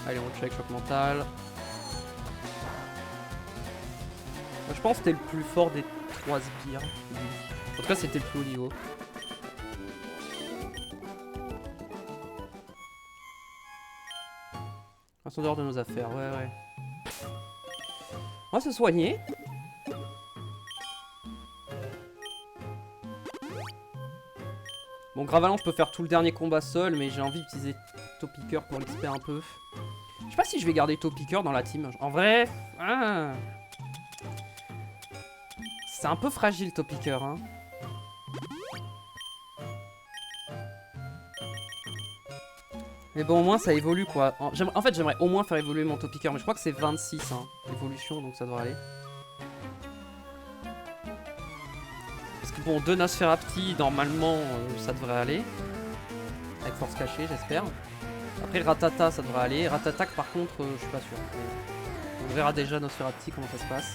Allez on le tue avec choc mental. Moi, je pense que c'était le plus fort des 3 sbires. En tout cas c'était le plus haut niveau. On est en dehors de nos affaires, ouais. On va se soigner. Bon, Gravalanche peut faire tout le dernier combat seul, mais j'ai envie d'utiliser Topiqueur pour l'XP un peu. Je sais pas si je vais garder Topiqueur dans la team. En vrai, c'est un peu fragile Topiqueur, hein. Mais bon, au moins ça évolue quoi. En fait, j'aimerais au moins faire évoluer mon Topiqueur, mais je crois que c'est 26 hein, évolution, donc ça devrait aller. Parce que bon, 2 Nosferapti, normalement, ça devrait aller. Avec force cachée, j'espère. Après, Ratata, ça devrait aller. Ratatak, par contre, je suis pas sûr. On verra déjà Nosferapti, comment ça se passe.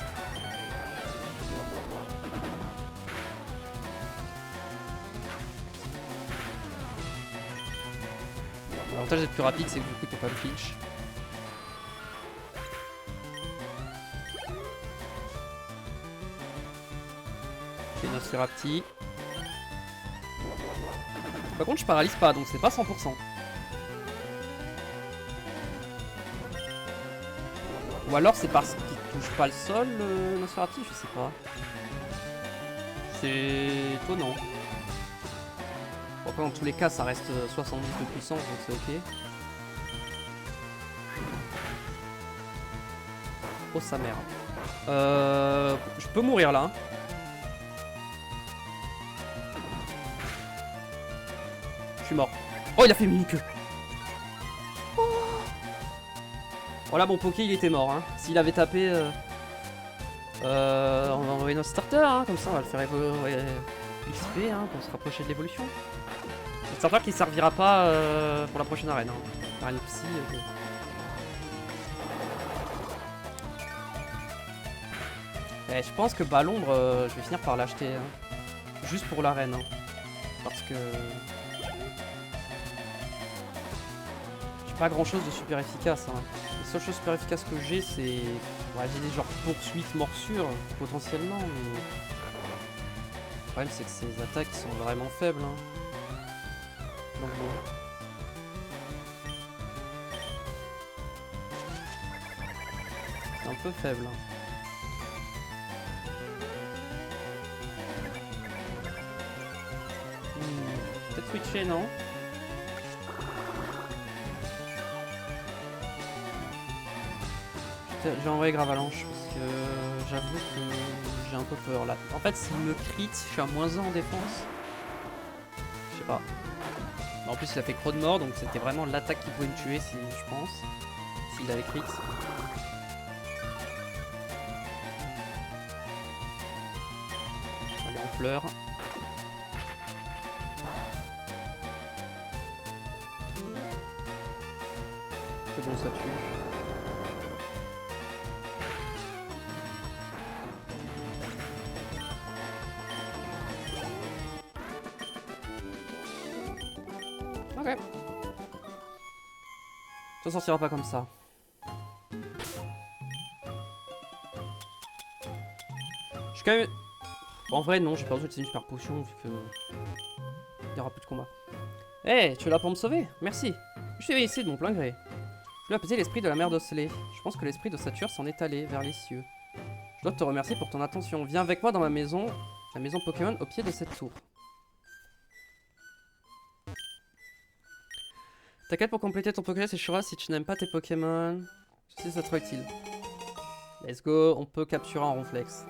L'avantage d'être plus rapide, c'est que du coup, tu peux pas le pitch. Et Nosferapti. Par contre, je paralyse pas, donc c'est pas 100%. Ou alors c'est parce qu'il touche pas le sol, Nosferapti, je sais pas. C'est étonnant. Bon, après, dans tous les cas, ça reste 70 de puissance, donc c'est ok. Oh sa mère. Je peux mourir là. Je suis mort. Oh, il a fait mini-queue. Voilà, mon Poké, il était mort. Hein. S'il avait tapé... on va envoyer notre starter, hein. Comme ça on va le faire évoluer XP hein, pour se rapprocher de l'évolution. Le starter qui servira pas pour la prochaine arène. Hein. Arène psy, ok. Et je pense que Balombre, je vais finir par l'acheter. Hein. Juste pour l'arène. Hein. Parce que... j'ai pas grand chose de super efficace. Hein. La seule chose super efficace que j'ai, c'est... ouais, j'ai des genres poursuites, morsures, potentiellement, mais... le problème, c'est que ces attaques sont vraiment faibles. Hein. Donc bon... c'est un peu faible. Hein. Peut-être switcher, non? J'ai envoyé Gravalanche parce que j'avoue que j'ai un peu peur là. En fait, s'il me crit, je suis à -1 en défense. Je sais pas. En plus, il a fait croc de mort, donc c'était vraiment l'attaque qui pouvait me tuer, si je pense. S'il avait crit. Allez, on pleure. C'est bon, ça tue. Ok. Ça sortira pas comme ça. Je suis quand même... en vrai, non, j'ai pas besoin d'utiliser une super potion vu que... il y aura plus de combat. Eh, hey, tu es là pour me sauver? Merci. Je suis ici de mon plein gré. Je dois apaiser l'esprit de la mère d'Osselé. Je pense que l'esprit de Satur s'en est allé vers les cieux. Je dois te remercier pour ton attention. Viens avec moi dans ma maison, la maison Pokémon au pied de cette tour. T'inquiète, pour compléter ton Pokédex, c'est Shura si tu n'aimes pas tes Pokémon. Je sais, ça sera utile. Let's go, on peut capturer un Ronflex.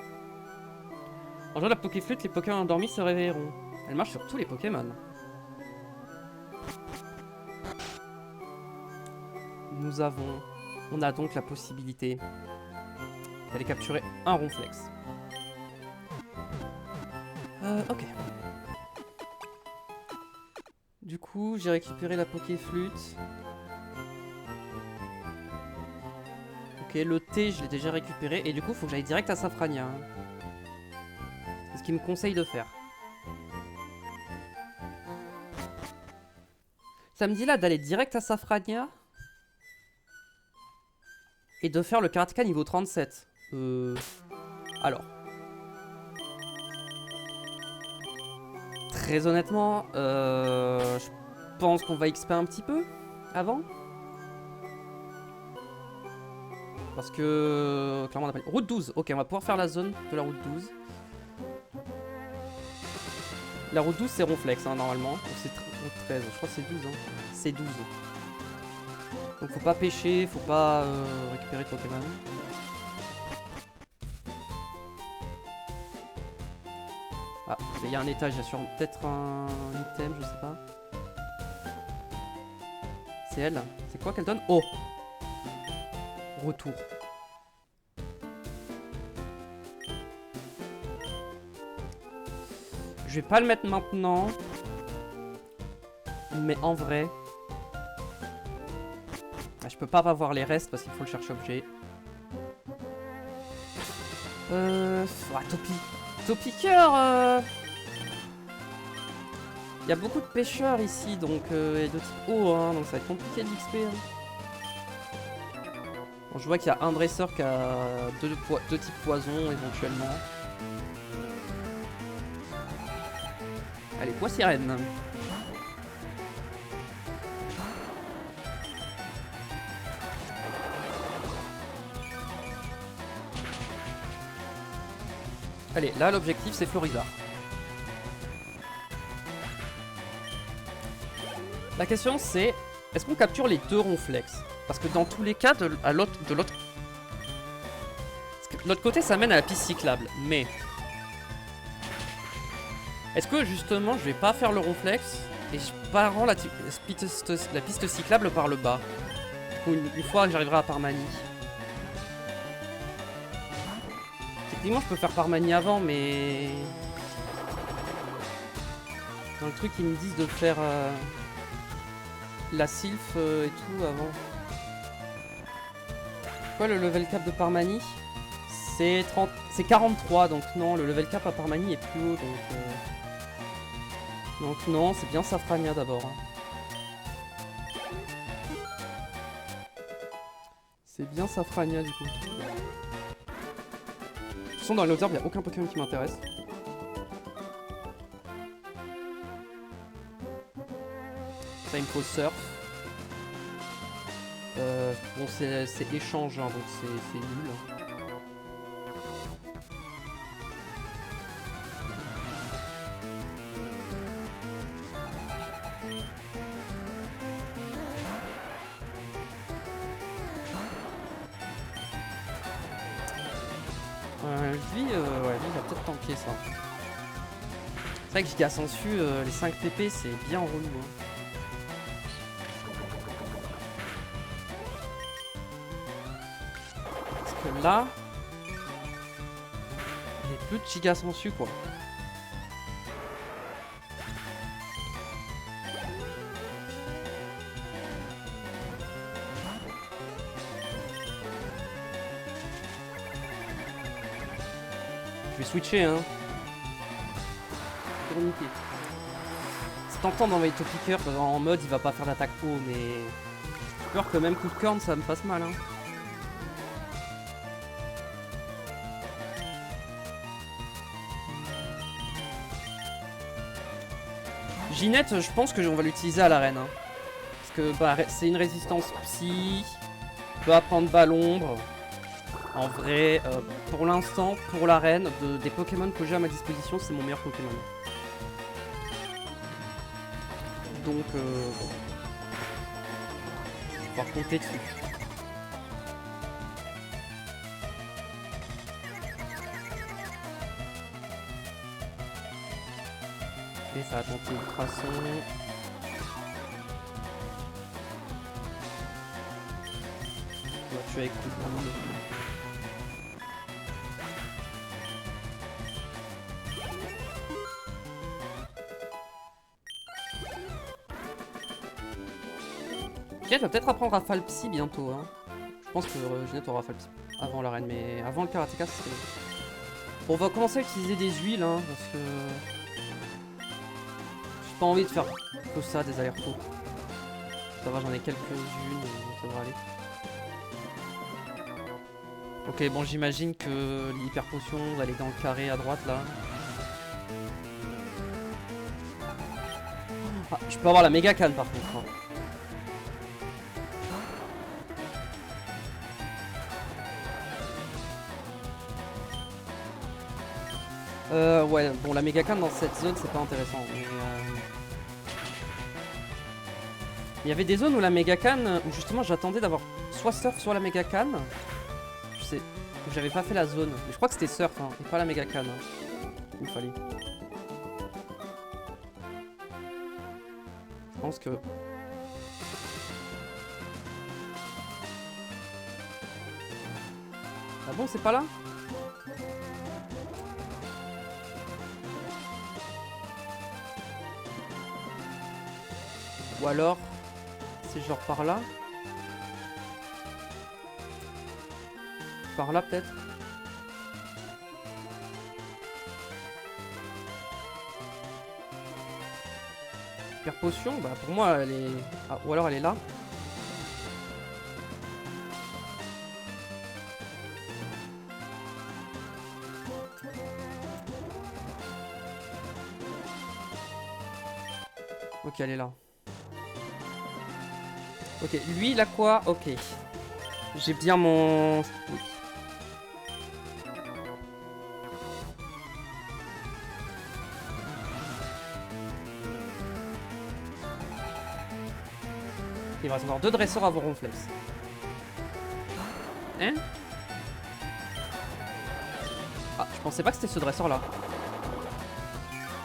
En jouant la Pokéflûte, les Pokémon endormis se réveilleront. Elle marche sur tous les Pokémon. On a donc la possibilité d'aller capturer un Ronflex. Ok. Du coup, j'ai récupéré la Pokéflûte. Ok, le thé, je l'ai déjà récupéré. Et du coup, il faut que j'aille direct à Safrania. C'est ce qu'il me conseille de faire. Ça me dit là d'aller direct à Safrania. Et de faire le Karateka niveau 37. Alors. Très honnêtement, je pense qu'on va XP un petit peu avant. Parce que clairement on a pas... Route 12, ok, on va pouvoir faire la zone de la route 12. La route 12 c'est Ronflex hein, normalement. Ou c'est route 13, je crois que c'est 12 hein. C'est 12. Donc faut pas pêcher, faut pas récupérer de Pokémon. Ah, il y a un étage, il y a sûrement peut-être un item, je sais pas. C'est elle. C'est quoi qu'elle donne? Oh! Retour. Je vais pas le mettre maintenant. Mais en vrai... Ah, je peux pas avoir les restes parce qu'il faut le chercher objet. Ah, Topiqueur Il y a beaucoup de pêcheurs ici, donc et de type eau, hein, donc ça va être compliqué de l'XP. Hein. Bon, je vois qu'il y a un dresseur qui a deux types poison éventuellement. Allez, bois sirène. Allez, là l'objectif c'est Florizard. La question c'est, est-ce qu'on capture les deux Ronflex? Parce que dans tous les cas, de l'autre côté ça mène à la piste cyclable, mais... Est-ce que justement je vais pas faire le Ronflex et je pars la piste cyclable par le bas? Une fois que j'arriverai à Parmanie. Techniquement je peux faire Parmanie avant mais... Dans le truc ils me disent de faire la Sylph et tout avant. Quoi le level cap de Parmanie? C'est 43 donc non, le level cap à Parmanie est plus haut donc... Donc non, c'est bien Safrania d'abord. Hein. C'est bien Safrania du coup. De toute façon dans l'observe, il n'y a aucun Pokémon qui m'intéresse. Ça il me faut Surf. Bon c'est échange hein, donc c'est nul. Lui, il va peut-être tanker ça. C'est vrai que Giga Sensu, les 5 PP, c'est bien relou. Hein. Parce que là, il n'y a plus de Giga Sensu quoi. Je vais switcher hein. C'est tentant d'envoyer Topiqueur en mode il va pas faire d'attaque haut mais j'ai peur que même coup de corne ça me fasse mal hein. Ginette je pense que on va l'utiliser à l'arène hein. Parce que bah, c'est une résistance psy, peut apprendre bas l'ombre. En vrai, pour l'instant, pour l'arène, des Pokémon que j'ai à ma disposition, c'est mon meilleur Pokémon. Donc, bon. pouvoir compter dessus. Ok, ça va tenter ultrason. On va tuer avec coup de boule. Ginette va peut-être apprendre Rafale Psy bientôt. Hein. Je pense que Ginette aura Rafale Psy avant l'arène, mais avant le Karateka, c'est... Bon, on va commencer à utiliser des huiles, hein, parce que... J'ai pas envie de faire que ça, des allers-retours. Ça va, j'en ai quelques-unes, ça devrait aller. Ok, bon, j'imagine que l'hyper potion va aller dans le carré à droite, là. Ah, je peux avoir la méga canne, par contre. Hein. Ouais, bon, la méga canne dans cette zone, c'est pas intéressant. Mais il y avait des zones où la méga canne, où justement j'attendais d'avoir soit surf, soit la méga canne. Je sais, j'avais pas fait la zone. Mais je crois que c'était surf, hein, et pas la méga canne. Hein. Il fallait. Je pense que... Ah bon, c'est pas là? Ou alors, c'est genre par là? Par là peut-être? Hyper potion? Bah pour moi elle est... Ah, ou alors elle est là? Ok, elle est là. Ok, lui il a quoi? Ok. J'ai bien mon... Oui. Il va reste encore 2 dresseurs à vos ronflex. Hein? Ah, je pensais pas que c'était ce dresseur là.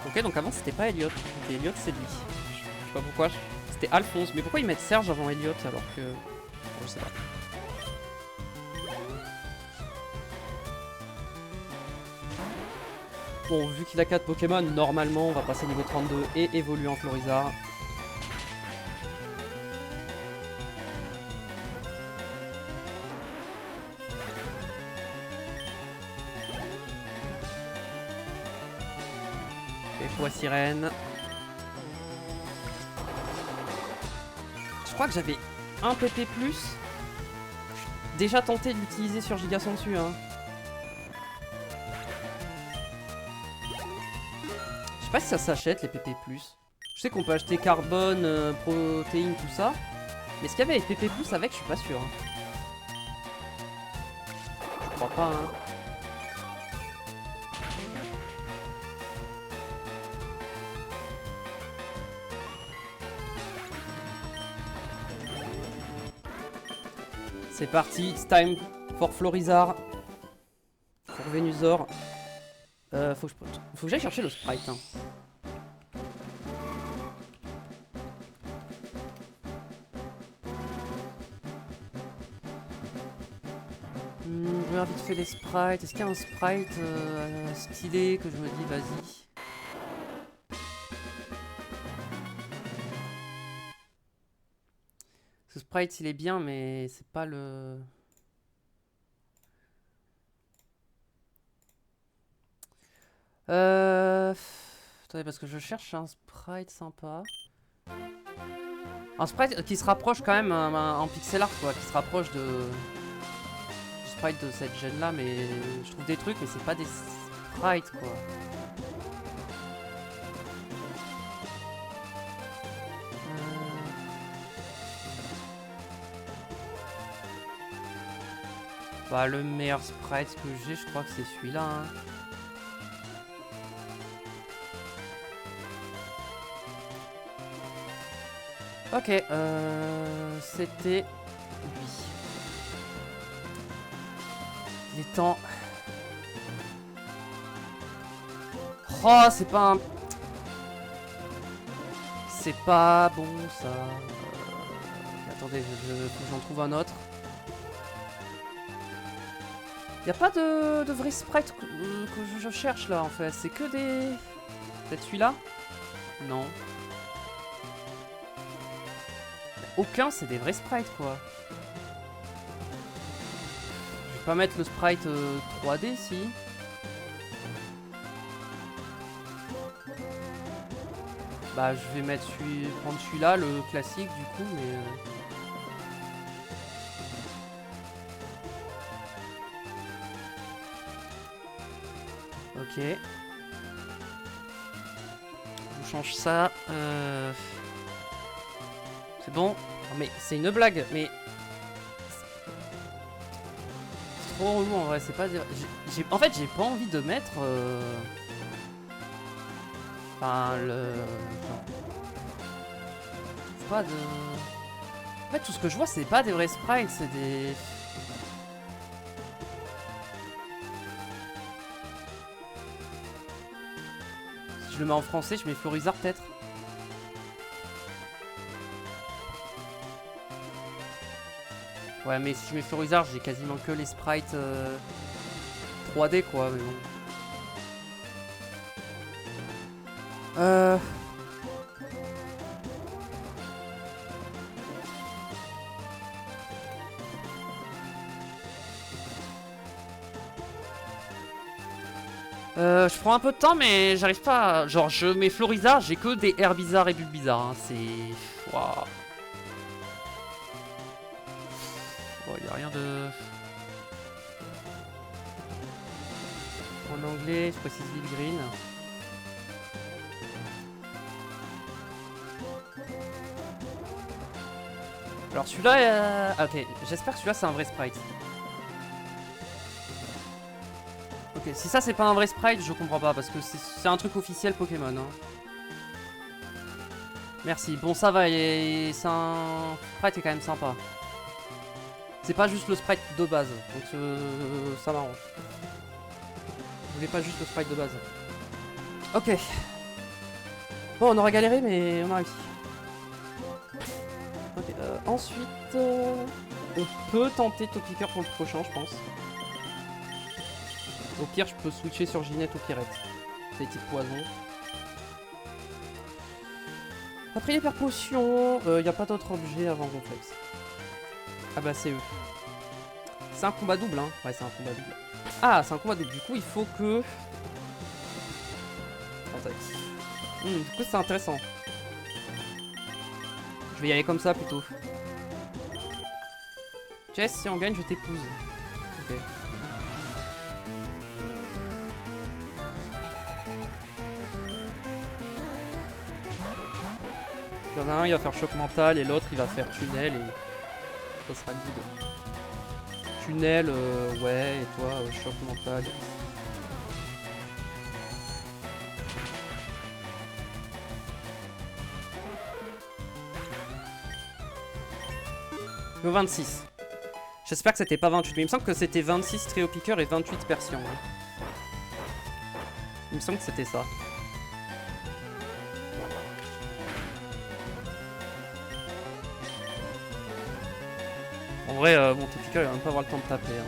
Ok, donc avant c'était pas Elliot. Ok, Elliot c'est lui. Je sais pas pourquoi. C'était Alphonse. Mais pourquoi ils mettent Serge avant Elliot alors que... Bon, je sais pas. Bon, vu qu'il a 4 Pokémon, normalement on va passer niveau 32 et évoluer en Florizard. Et fois sirène. Je crois que j'avais un PP+. Déjà tenté de l'utiliser sur Giga Sensu, hein. Je sais pas si ça s'achète les PP+. Je sais qu'on peut acheter carbone, protéines, tout ça. Mais est-ce qu'il y avait les PP+, avec, je suis pas sûr. Hein. Je crois pas, hein. C'est parti, it's time for Florizard. Pour Venusaur. Faut que j'aille chercher le sprite. Hein. Je regarde vite fait les sprites. Est-ce qu'il y a un sprite stylé que je me dis vas-y? Ce sprite il est bien mais c'est pas le... Attendez parce que je cherche un sprite sympa. Un sprite qui se rapproche quand même en pixel art quoi, qui se rapproche du sprite de cette gêne là, mais je trouve des trucs mais c'est pas des sprites quoi. Bah le meilleur sprite que j'ai je crois que c'est celui-là hein. Ok, c'était Lui. Il est temps. Oh, c'est pas un... C'est pas bon, ça. Attendez, faut que j'en trouve un autre. Y a pas de vrai sprite que je cherche, là, en fait. C'est que des... Peut-être celui-là? Non. Aucun, c'est des vrais sprites, quoi. Je vais pas mettre le sprite 3D, si. Bah, je vais mettre prendre celui-là, le classique, du coup, mais... Ok. Je change ça. C'est bon. Oh, mais c'est une blague, mais... C'est trop relou, en vrai, c'est pas... En fait, j'ai pas envie de mettre... Enfin, pas de... En fait, tout ce que je vois, c'est pas des vrais sprites, c'est des... Si je le mets en français, je mets Florizard, peut-être. Ouais, mais si je mets Florizard, j'ai quasiment que les sprites 3D, quoi, mais bon. Je prends un peu de temps, mais j'arrive pas à... Genre, je mets Florizard, j'ai que des Herbizarre et Bulbizarre, hein. C'est... Waouh. Bon, y a rien de... En anglais, je précise Lil Green. Alors celui-là... Ok, j'espère que celui-là c'est un vrai sprite. Ok, si ça c'est pas un vrai sprite, je comprends pas, parce que c'est un truc officiel Pokémon. Hein. Merci, bon ça va, c'est un sprite qui est quand même sympa. C'est pas juste le sprite de base, donc ça m'arrange. Je voulais pas juste le sprite de base. Ok. Bon, on aura galéré, mais on a réussi. Ok, ensuite, on peut tenter Topiqueur pour le prochain, je pense. Au pire, je peux switcher sur Ginette ou Pirette. C'est des types poison. Après l'hyper potion, y a pas d'autre objet avant Ronflex. Ah bah c'est eux. C'est un combat double, hein. Ouais, c'est un combat double. Ah, c'est un combat double. Du coup, il faut que... du coup, c'est intéressant. Je vais y aller comme ça plutôt. Jess, si on gagne, je t'épouse. Ok. Il y en a un, il va faire choc mental et l'autre, il va faire tunnel et ça sera guide. Tunnel, ouais, et toi, choc mental. Le 26. J'espère que c'était pas 28, mais il me semble que c'était 26 Trio Piqueur et 28 Persion. Hein. Il me semble que c'était ça. En vrai, mon Topiqueur il va même pas avoir le temps de taper. Hein.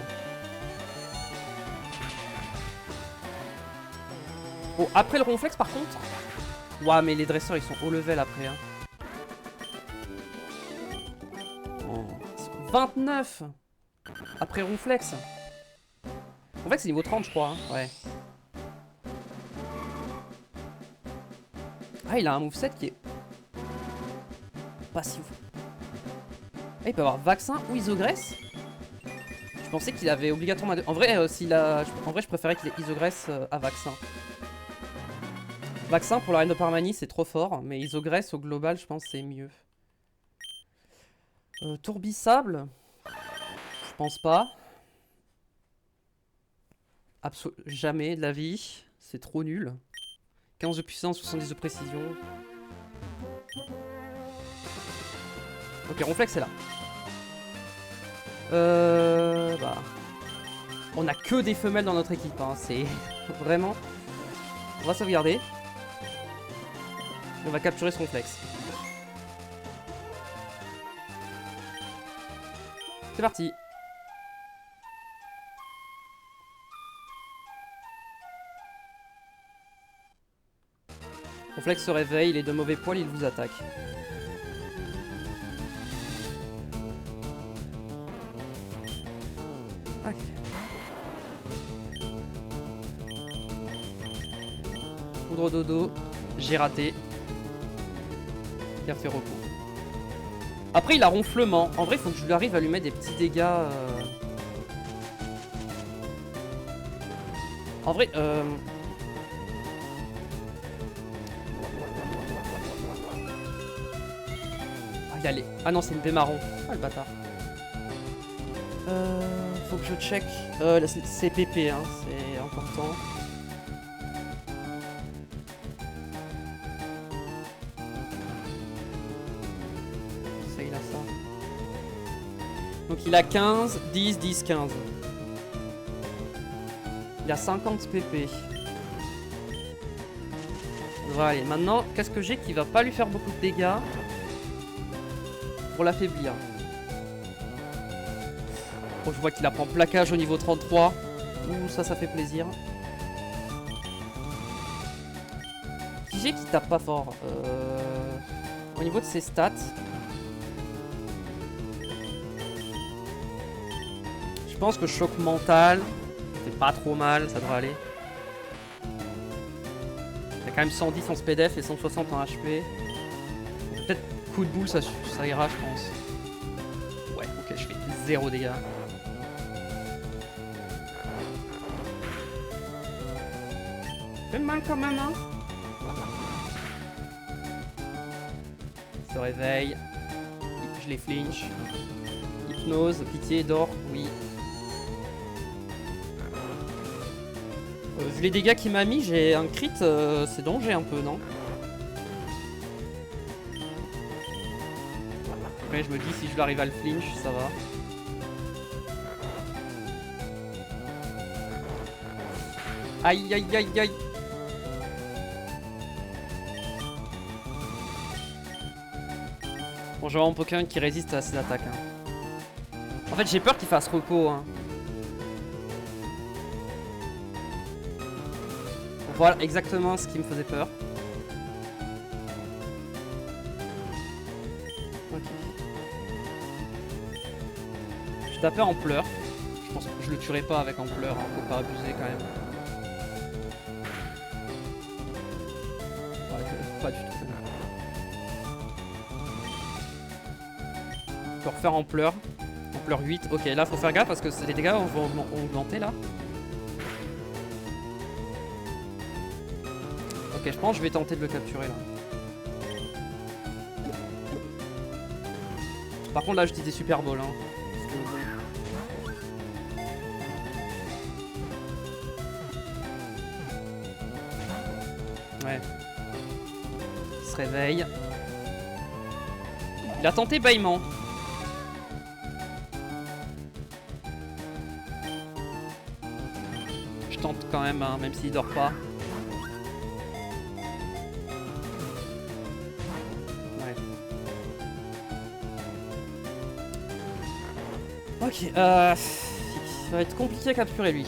Oh, après le Ronflex par contre. Ouah, mais les dresseurs ils sont haut level après. Hein. Oh. 29 après Ronflex. Ronflex c'est niveau 30 je crois. Hein. Ouais. Ah, il a un moveset qui est pas si ouf. Ah, il peut avoir vaccin ou isogresse. Je pensais qu'il avait obligatoirement... En vrai, en vrai je préférais qu'il ait isogresse à vaccin. Vaccin pour la reine de Parmanie c'est trop fort, mais isogresse au global je pense c'est mieux. Tourbissable, je pense pas. Jamais de la vie, c'est trop nul. 15 de puissance, 70 de précision. Ok, Ronflex est là. Bah... On a que des femelles dans notre équipe, hein. C'est vraiment... On va sauvegarder. On va capturer son flex. C'est parti. Son flex se réveille, il est de mauvais poil, il vous attaque. Ok. Poudre dodo, j'ai raté. Il a fait repos. Après, il a ronflement. En vrai, il faut que je lui arrive à lui mettre des petits dégâts. En vrai, Ah, y a ah non, c'est une baie marron. Ah, le bâtard. Faut que je check. C'est PP, hein, c'est important. Ça, il a ça. Donc il a 15, 10, 10, 15. Il a 50 PP. Voilà, allez, maintenant, qu'est-ce que j'ai qui va pas lui faire beaucoup de dégâts pour l'affaiblir. Oh, je vois qu'il apprend plaquage au niveau 33. Ouh, ça fait plaisir. Qui j'ai qui tape pas fort au niveau de ses stats. Je pense que choc mental, c'est pas trop mal, ça devrait aller. Il y a quand même 110 en SPDF et 160 en HP. Peut-être coup de boule, ça ira, je pense. Ouais, ok, je fais 0 dégâts. Fait mal quand même, hein. Il se réveille. Je les flinch. Hypnose, pitié, dors, oui. Vu les dégâts qu'il m'a mis, j'ai un crit, c'est danger un peu, non? Après, je me dis, si je l'arrive à le flinch, ça va. Aïe, aïe, aïe, aïe. Bon, j'ai vraiment Pokémon qui résiste à ces attaques. Hein. En fait, j'ai peur qu'il fasse repos. Hein. Voilà exactement ce qui me faisait peur. Ok. Je tapais en pleurs. Je pense que je le tuerai pas avec en pleurs. Hein. Faut pas abuser quand même. Ouais, pas du tout. Je peux refaire en pleurs. En pleurs 8. Ok, là faut faire gaffe parce que les dégâts vont augmenter là. Ok, je pense que je vais tenter de le capturer là. Par contre là je dis des super balls hein. Ouais. Il se réveille. Il a tenté bâillement. Je tente quand même, hein, même s'il dort pas. Ok, ça va être compliqué à capturer lui.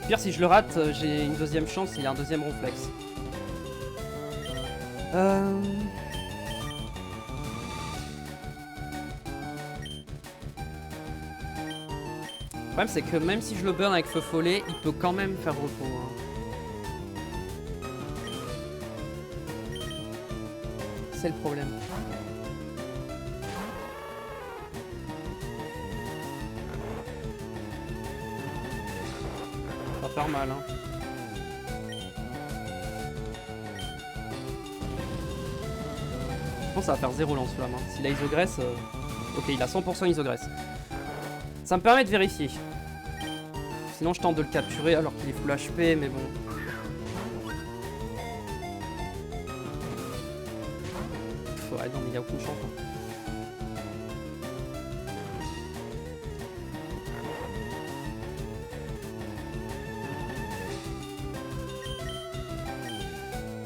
Pire, si je le rate, j'ai une deuxième chance, il y a un deuxième ronflex. Le problème, c'est que même si je le burn avec feu follet, il peut quand même faire repos. Hein. C'est le problème. Ça va faire mal, hein. Je pense que ça va faire 0 lance-flamme. Hein. S'il a isogresse... Ok, il a 100% isogresse. Ça me permet de vérifier. Sinon, je tente de le capturer alors qu'il est full HP, mais bon... Ouais, non, mais il n'y a aucune chance. Hein.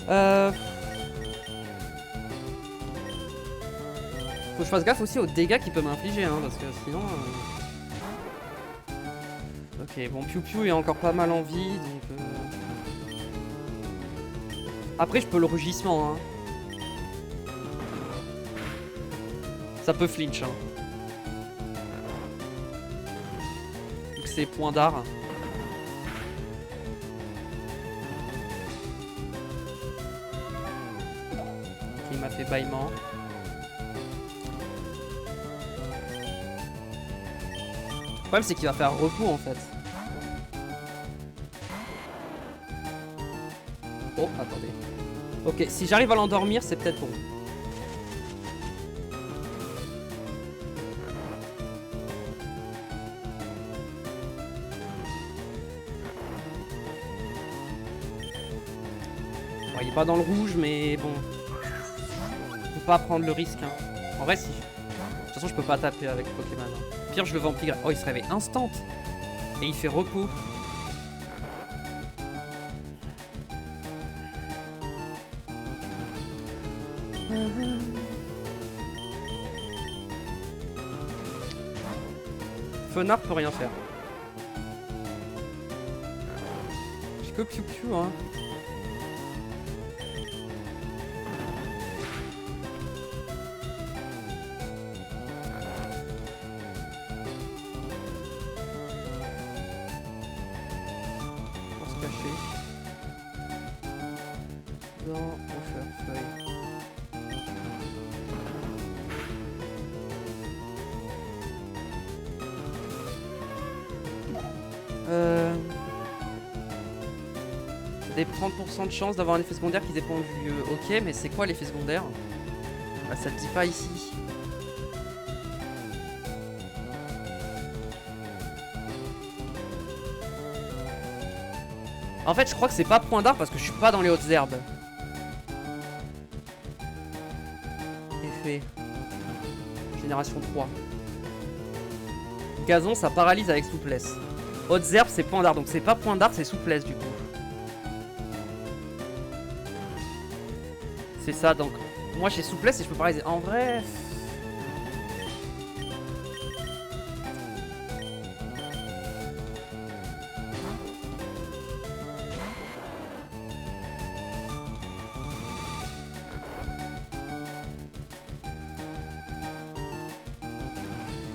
Faut que je fasse gaffe aussi aux dégâts qu'il peut m'infliger, hein, parce que sinon... Ok, bon, Piu Piu est encore pas mal en vie, donc... Après, je peux le rugissement, hein. Ça peut flinch, hein. Donc c'est point d'art. Ok, il m'a fait bâillement. Le problème, c'est qu'il va faire repos, en fait. Oh, attendez. Ok, si j'arrive à l'endormir, c'est peut-être bon. Bon, il est pas dans le rouge, mais bon. Faut pas prendre le risque, hein. En vrai, si. De toute façon, je peux pas taper avec Pokémon. Hein. Pire, je le vampire. Oh, il se réveille instant. Et il fait repos. Fenard peut rien faire. J'ai que Piu Piu, hein. Pour se cacher. Dans Feuille. Des 30% de chance d'avoir un effet secondaire qui dépend du... ok, mais c'est quoi l'effet secondaire? Bah, ça te dit pas ici. En fait, je crois que c'est pas point d'art parce que je suis pas dans les hautes herbes. Effet. Génération 3. Gazon, ça paralyse avec souplesse. Hautes herbes, c'est point d'art. Donc c'est pas point d'art, c'est souplesse du coup. C'est ça, donc moi j'ai souplesse et je peux paralyser. En vrai...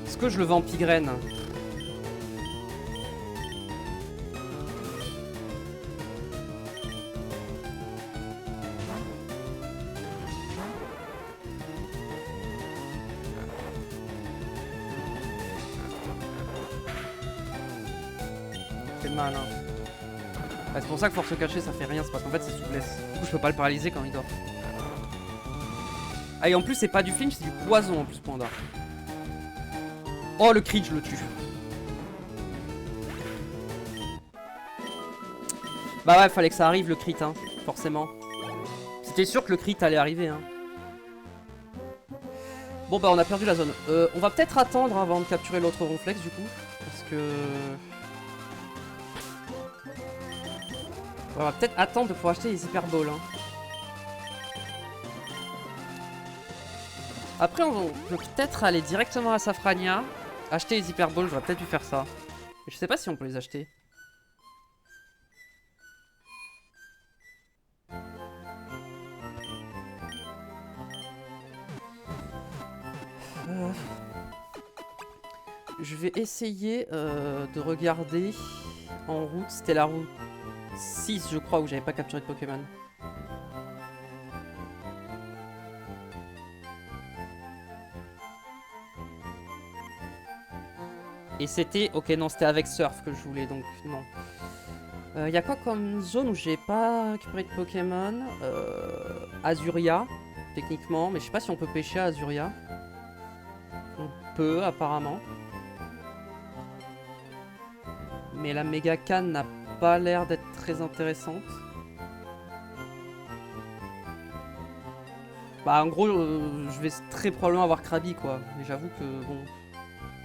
Est-ce que je le vampigraine? C'est mal, hein. Ah, c'est pour ça que force cachée ça fait rien, c'est parce qu'en fait c'est souplesse. Du coup je peux pas le paralyser quand il dort. Ah et en plus c'est pas du flinch, c'est du poison en plus point d'art. Oh le crit je le tue. Bah ouais fallait que ça arrive le crit hein, forcément. C'était sûr que le crit allait arriver hein. Bon bah on a perdu la zone. On va peut-être attendre avant de capturer l'autre ronflex du coup. Parce que... on va peut-être attendre de pouvoir acheter les Hyper Balls. Hein. Après, on peut peut-être aller directement à Safrania, acheter les Hyper Balls. J'aurais peut-être dû faire ça. Mais je sais pas si on peut les acheter. Je vais essayer de regarder en route. C'était la route 6, je crois, où j'avais pas capturé de Pokémon. Et c'était... ok, non, c'était avec Surf que je voulais, donc non. Y a quoi comme zone où j'ai pas récupéré de Pokémon? Azuria, techniquement, mais je sais pas si on peut pêcher à Azuria. On peut, apparemment. Mais la méga canne n'a pas l'air d'être très intéressante. Bah en gros, je vais très probablement avoir Krabi quoi. Mais j'avoue que bon,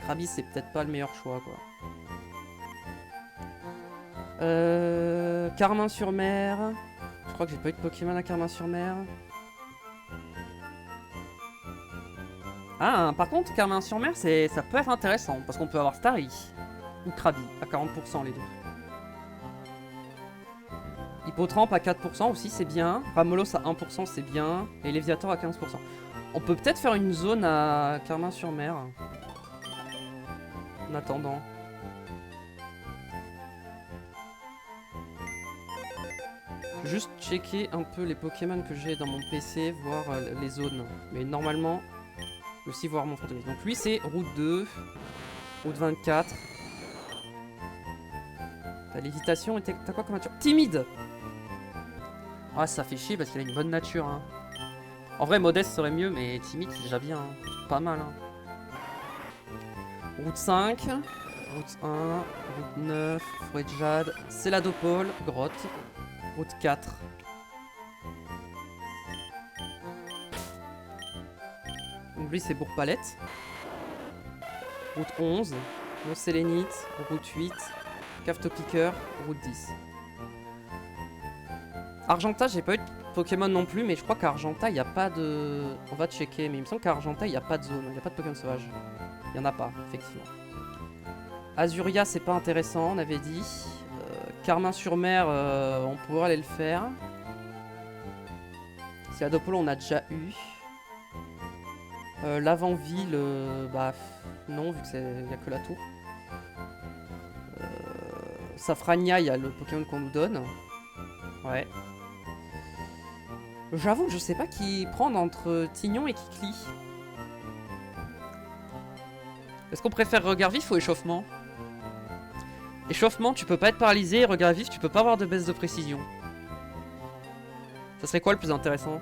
Krabi c'est peut-être pas le meilleur choix quoi. Carmin-sur-Mer. Je crois que j'ai pas eu de Pokémon à Carmin-sur-Mer. Ah, par contre, Carmin-sur-Mer, ça peut être intéressant, parce qu'on peut avoir Starry ou Krabi à 40% les deux. Hippotrampe à 4% aussi, c'est bien. Ramolos à 1%, c'est bien. Et Léviator à 15%. On peut peut-être faire une zone à Carmin-sur-Mer. En attendant. Je vais juste checker un peu les Pokémon que j'ai dans mon PC, voir les zones. Mais normalement, je vais aussi voir mon fantomis. Donc lui, c'est route 2, route 24. T'as lévitation et t'as quoi comme nature? Timide! Ah, ça fait chier parce qu'il a une bonne nature. Hein. En vrai, modeste serait mieux, mais timide, c'est déjà bien. Hein. Pas mal. Hein. Route 5, route 1, route 9, forêt de jade, Céladopole, grotte, route 4. Donc lui, c'est Bourg-Palette. Route 11, Mont-Sélénite, route 8, Cave-Topiqueur, route 10. Argenta, j'ai pas eu de Pokémon non plus, mais je crois qu'Argenta, il n'y a pas de... On va checker, mais il me semble qu'Argenta, il n'y a pas de zone, il n'y a pas de Pokémon sauvage. Il n'y en a pas, effectivement. Azuria, c'est pas intéressant, on avait dit. Carmin-sur-Mer, on pourrait aller le faire. Céladopole, on a déjà eu. L'avant-ville, bah non, vu qu'il n'y a que la tour. Safrania, il y a le Pokémon qu'on nous donne. Ouais. J'avoue que je sais pas qui prendre entre Tignon et Kikli. Est-ce qu'on préfère regard vif ou échauffement? Échauffement, tu peux pas être paralysé, regard vif, tu peux pas avoir de baisse de précision. Ça serait quoi le plus intéressant?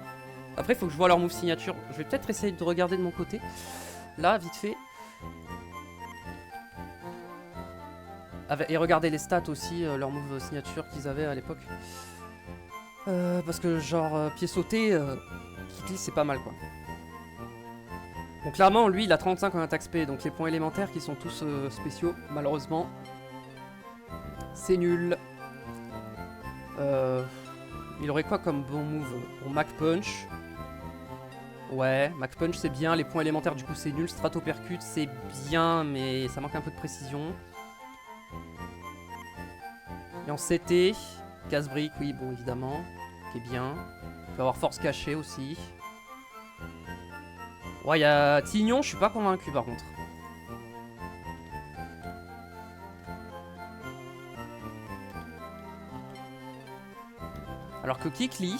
Après, il faut que je vois leur move signature. Je vais peut-être essayer de regarder de mon côté. Là, vite fait. Et regarder les stats aussi, leur move signature qu'ils avaient à l'époque. Parce que genre, pied sauté, Kikli, c'est pas mal quoi. Bon, clairement, lui, il a 35 en attaque spé, donc les points élémentaires qui sont tous spéciaux, malheureusement. C'est nul. Il aurait quoi comme bon move? Pour Mac Punch. Ouais, Mac Punch c'est bien, les points élémentaires du coup c'est nul. Stratopercute c'est bien, mais ça manque un peu de précision. Et en CT, Casse-Brique, oui, bon évidemment, qui est bien. On peut avoir Force Cachée aussi. Ouais, il y a Tignon, je suis pas convaincu par contre. Alors que Kikli,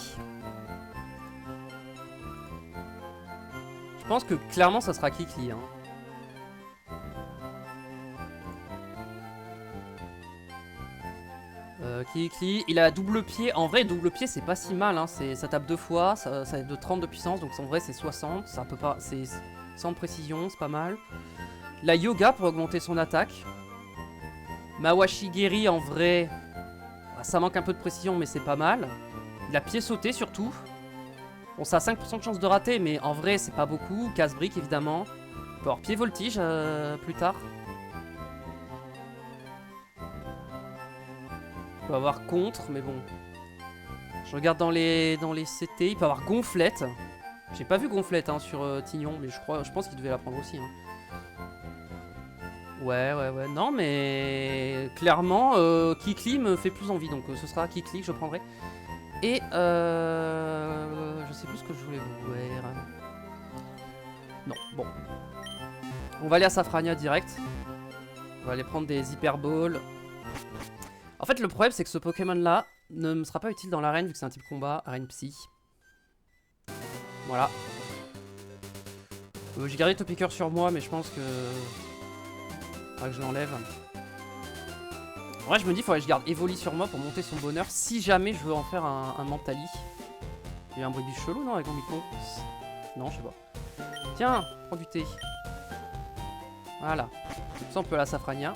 je pense que clairement ça sera Kikli. Hein. Kikli, il a double pied. En vrai, double pied c'est pas si mal. Hein. Ça tape 2 fois, ça est de 30 de puissance, donc en vrai c'est 60. Ça peut pas, c'est 100 de précision, c'est pas mal. La Yoga pour augmenter son attaque. Mawashigiri en vrai, ça manque un peu de précision, mais c'est pas mal. Il a pied sauté surtout. Bon, ça a 5% de chance de rater, mais en vrai, c'est pas beaucoup. Casse-brique, évidemment. On peut avoir pied voltige plus tard. On peut avoir contre, mais bon. Je regarde dans les CT. Il peut avoir gonflette. J'ai pas vu gonflette hein, sur Tignon, mais je pense qu'il devait la prendre aussi. Hein. Ouais. Non, mais clairement, Kikli me fait plus envie, donc ce sera Kikli que je prendrai. Et je sais plus ce que je voulais vous dire. Non, bon. On va aller à Safrania direct. On va aller prendre des hyperballs. En fait, le problème, c'est que ce Pokémon-là ne me sera pas utile dans l'arène, vu que c'est un type combat, arène psy. Voilà. J'ai gardé Topiqueur sur moi, mais je pense que... faudra que je l'enlève. En vrai, je me dis, il faudrait que je garde Evoli sur moi pour monter son bonheur si jamais je veux en faire un Mentali. Il y a un bruit chelou, non, avec mon micro? Non, je sais pas. Tiens, prends du thé. Voilà. Ça, on peut la Safrania.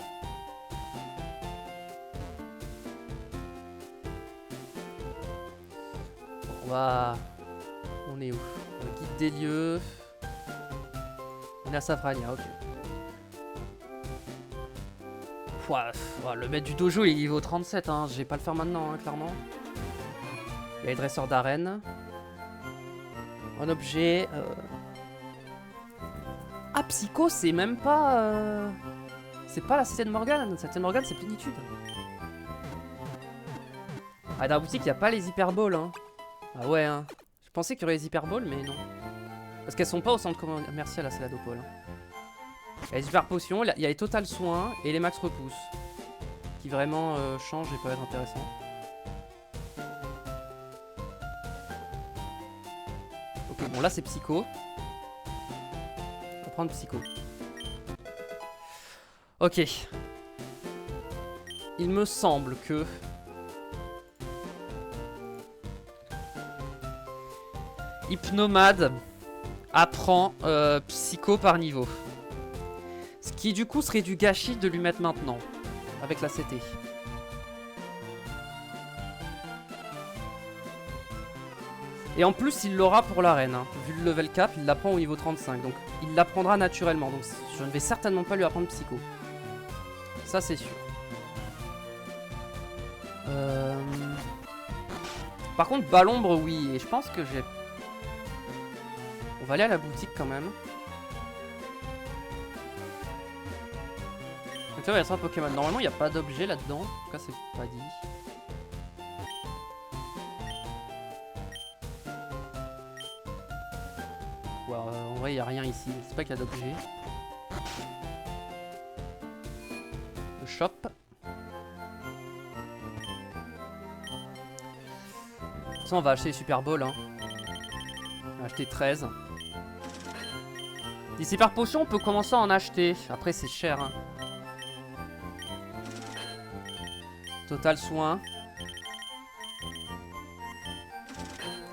On est où? Guide des lieux. On est à Safrania, ok. Le maître du dojo il est niveau 37, hein. Je vais pas le faire maintenant, hein, clairement. Il y a les dresseurs d'arène. Un objet. Ah, Psycho, c'est même pas. C'est pas la cité de Morgane. La cité de Morgane, c'est Plénitude. Ah, dans la boutique, il n'y a pas les hyperballs. Hein. Ah ouais, hein. Je pensais qu'il y aurait les hyperballs, mais non. Parce qu'elles sont pas au centre commercial à Céladopole. Il y a les hyper potions, il y a les total soins et les max repousse. Qui vraiment changent et peuvent être intéressants. Ok, bon là c'est Psycho. On va prendre Psycho. Ok. Il me semble que... Hypnomade apprend Psycho par niveau. Ce qui du coup serait du gâchis de lui mettre maintenant. Avec la CT. Et en plus il l'aura pour l'arène. Hein. Vu le level cap, il l'apprend au niveau 35. Donc il l'apprendra naturellement. Donc je ne vais certainement pas lui apprendre Psycho. Ça c'est sûr. Par contre Balombre oui. Et je pense que j'ai... On va aller à la boutique quand même. Donc là, il y a ça Pokémon. Normalement, il n'y a pas d'objet là-dedans. En tout cas, c'est pas dit. Ouais, en vrai, il n'y a rien ici. C'est pas qu'il y a d'objet. Le shop. Ça, on va acheter les Super Balls. Hein. On va acheter 13. Les super potions, on peut commencer à en acheter. Après, c'est cher. Hein. Total soin.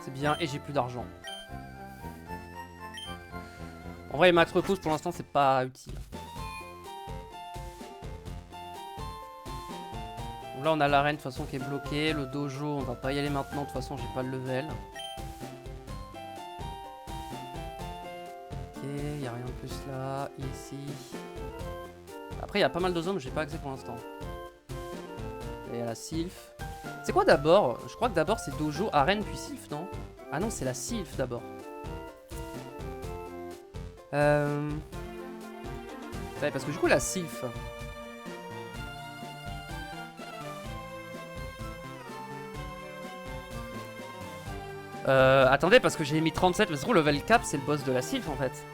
C'est bien. Et j'ai plus d'argent. En vrai, les max repousse, pour l'instant, c'est pas utile. Donc là, on a l'arène, de toute façon, qui est bloquée. Le dojo, on va pas y aller maintenant. De toute façon, j'ai pas le level. Il n'y a rien de plus là, ici. Après, il y a pas mal de zones où j'ai pas accès pour l'instant. Et il y a la Sylph. C'est quoi d'abord? Je crois que d'abord c'est Dojo, Arène, puis Sylph, non? Ah non, c'est la Sylph d'abord. Ouais, parce que du coup, la Sylph. Attendez, parce que j'ai mis 37, mais c'est trop le level cap, c'est le boss de la Sylph en fait.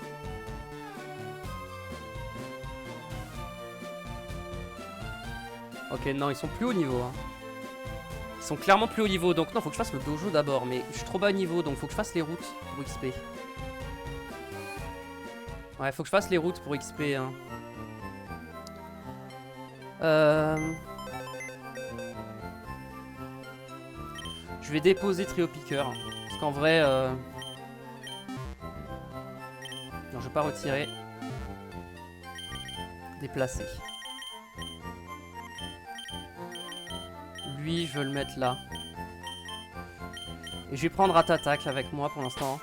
Ok, non, ils sont plus haut niveau. Hein. Ils sont clairement plus haut niveau, donc non, faut que je fasse le dojo d'abord. Mais je suis trop bas niveau, donc faut que je fasse les routes pour XP. Ouais, faut que je fasse les routes pour XP. Hein. Je vais déposer Trio Piqueur. Parce qu'en vrai... Non, je vais pas retirer. Déplacer. Lui, je veux le mettre là. Et je vais prendre Ratatak avec moi pour l'instant.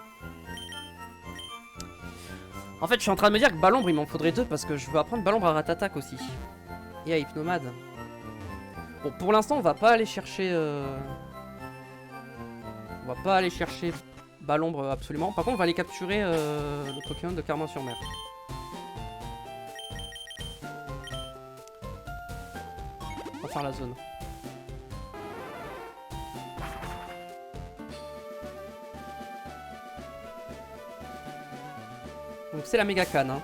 En fait, je suis en train de me dire que Balombre, il m'en faudrait deux parce que je veux apprendre Balombre à Ratatak aussi. Et à Hypnomade. Bon, pour l'instant, on va pas aller chercher... On va pas aller chercher Balombre absolument. Par contre, on va aller capturer le Pokémon de Carmin-sur-Mer. On va faire la zone. Donc c'est la méga canne. Hein.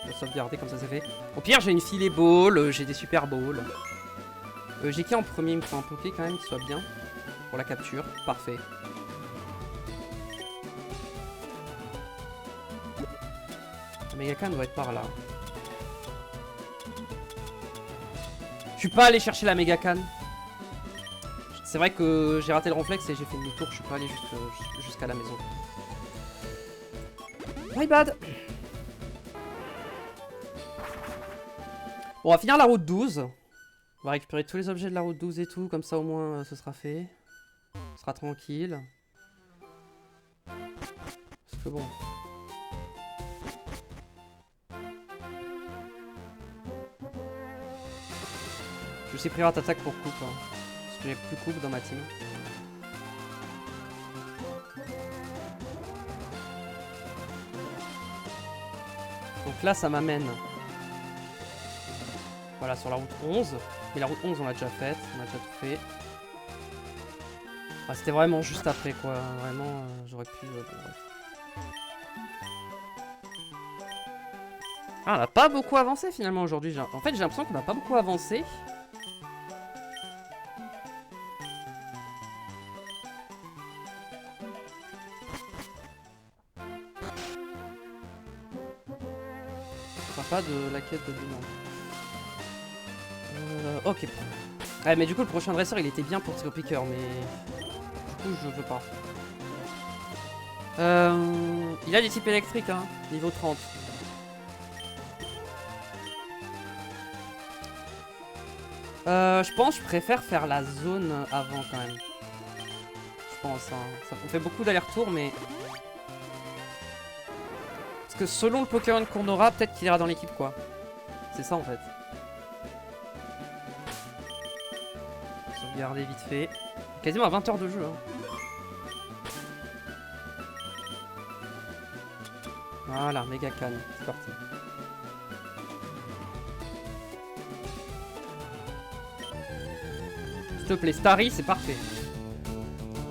Je vais sauvegarder comme ça c'est fait. Au pire, j'ai une filet ball, j'ai des super balls. J'ai qui en premier? Il me faut un Poké quand même qui soit bien. Pour la capture. Parfait. La méga canne doit être par là. Je suis pas allé chercher la méga canne. C'est vrai que j'ai raté le réflexe et j'ai fait demi-tour. Je suis pas allé jusqu'à la maison. My bad. Bon, on va finir la route 12. On va récupérer tous les objets de la route 12 et tout. Comme ça, au moins, ce sera fait. Ce sera tranquille. Parce que bon... Je sais pris Ratatak pour coupe. Hein, parce que j'ai plus coupe dans ma team. Donc là, ça m'amène... Voilà, sur la route 11. Mais la route 11, on l'a déjà faite. On a déjà tout fait. Ah, c'était vraiment juste après, quoi. Vraiment, j'aurais pu... bon, bref. Ah, on n'a pas beaucoup avancé, finalement, aujourd'hui. En fait, j'ai l'impression qu'on n'a pas beaucoup avancé. Pas de la quête de bilan. Ok. Ouais, mais du coup, le prochain dresseur, il était bien pour Trio Picker, mais... Du coup, je veux pas. Il a des types électriques, hein. Niveau 30. Je pense que je préfère faire la zone avant, quand même. Je pense, hein. Ça fait beaucoup d'allers-retours, mais... Parce que selon le Pokémon qu'on aura, peut-être qu'il ira dans l'équipe, quoi. C'est ça, en fait. Sauvegarder vite fait. Quasiment à 20 heures de jeu, hein. Voilà, méga canne, c'est parti. S'il te plaît, Starry, c'est parfait.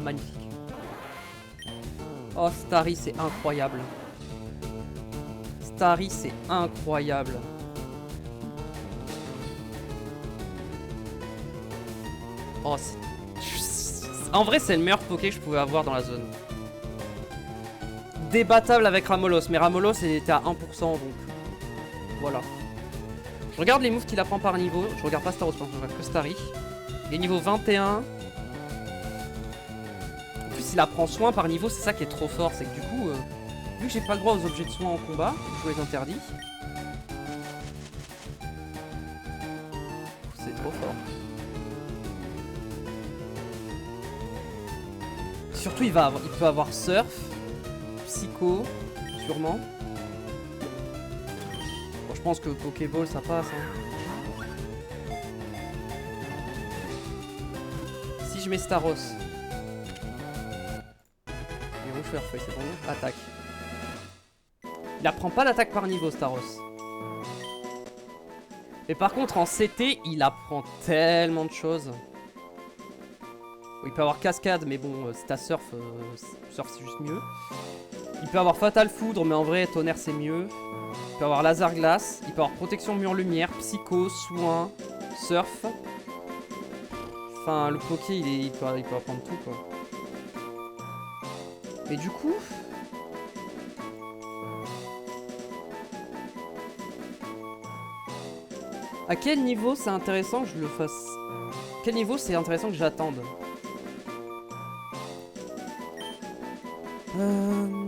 Magnifique. Oh, Starry, c'est incroyable. Starry, c'est incroyable. Oh, en vrai, c'est le meilleur Poké que je pouvais avoir dans la zone. Débattable avec Ramolos, mais Ramolos était à 1%, donc voilà. Je regarde les moves qu'il apprend par niveau. Je regarde pas Staros, je regarde que Starry. Il est niveau 21. En plus, il apprend soin par niveau, c'est ça qui est trop fort. C'est que du coup, vu que j'ai pas le droit aux objets de soin en combat, je les interdis. C'est trop fort. Surtout, il peut avoir Surf, Psycho, sûrement. Bon, je pense que Pokéball, ça passe. Hein. Si je mets Staros. Et rouge Feuille, c'est bon. Attaque. Il apprend pas l'attaque par niveau, Staros. Mais par contre, en CT, il apprend tellement de choses. Il peut avoir Cascade, mais bon, si t'as Surf, Surf c'est juste mieux. Il peut avoir Fatal Foudre, mais en vrai, Tonnerre c'est mieux. Il peut avoir Laser Glace. Il peut avoir Protection Mur Lumière, Psycho, Soin, Surf. Enfin, le Poké, il peut apprendre tout, quoi. Mais du coup... À quel niveau c'est intéressant que je le fasse? Quel niveau c'est intéressant que j'attende?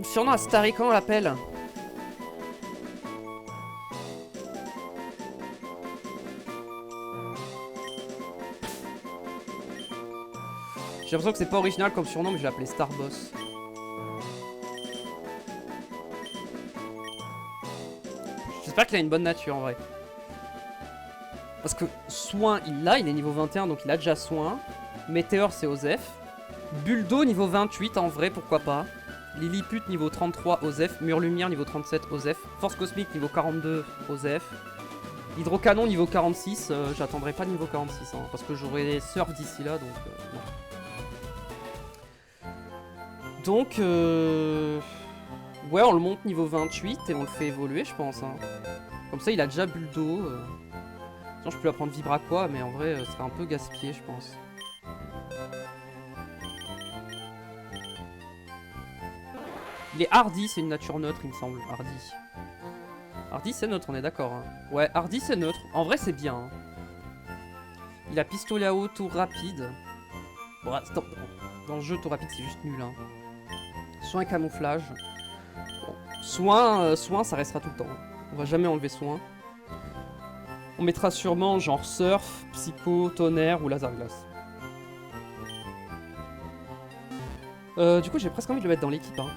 Surnom à Starry, comment on l'appelle? J'ai l'impression que c'est pas original comme surnom, mais je l'ai appelé Starboss. J'espère qu'il a une bonne nature en vrai. Parce que soin, il est niveau 21, donc il a déjà soin. Météore, c'est Osef. Buldo, niveau 28, en vrai, pourquoi pas. Lilliput, niveau 33, Osef. Mur Lumière, niveau 37, Osef. Force Cosmique, niveau 42, Osef. Hydrocanon, niveau 46. J'attendrai pas niveau 46, hein, parce que j'aurai Surf d'ici là, donc non. Donc, ouais, on le monte niveau 28 et on le fait évoluer, je pense. Hein. Comme ça, il a déjà Buldo. Sinon, je peux apprendre Vibraqua, mais en vrai, ce serait un peu gaspillé, je pense. Il est Hardy, c'est une nature neutre, il me semble. Hardy. Hardy, c'est neutre, on est d'accord. Hein. Ouais, Hardy, c'est neutre. En vrai, c'est bien. Hein. Il a pistolet à eau, tour rapide. Bon, stop. Dans le jeu, tour rapide, c'est juste nul. Hein. Soin et camouflage. Bon. Soin, ça restera tout le temps. Hein. On va jamais enlever soin. On mettra sûrement genre Surf, Psycho, Tonnerre ou Laser Glace. Du coup, j'ai presque envie de le mettre dans l'équipe. Hein.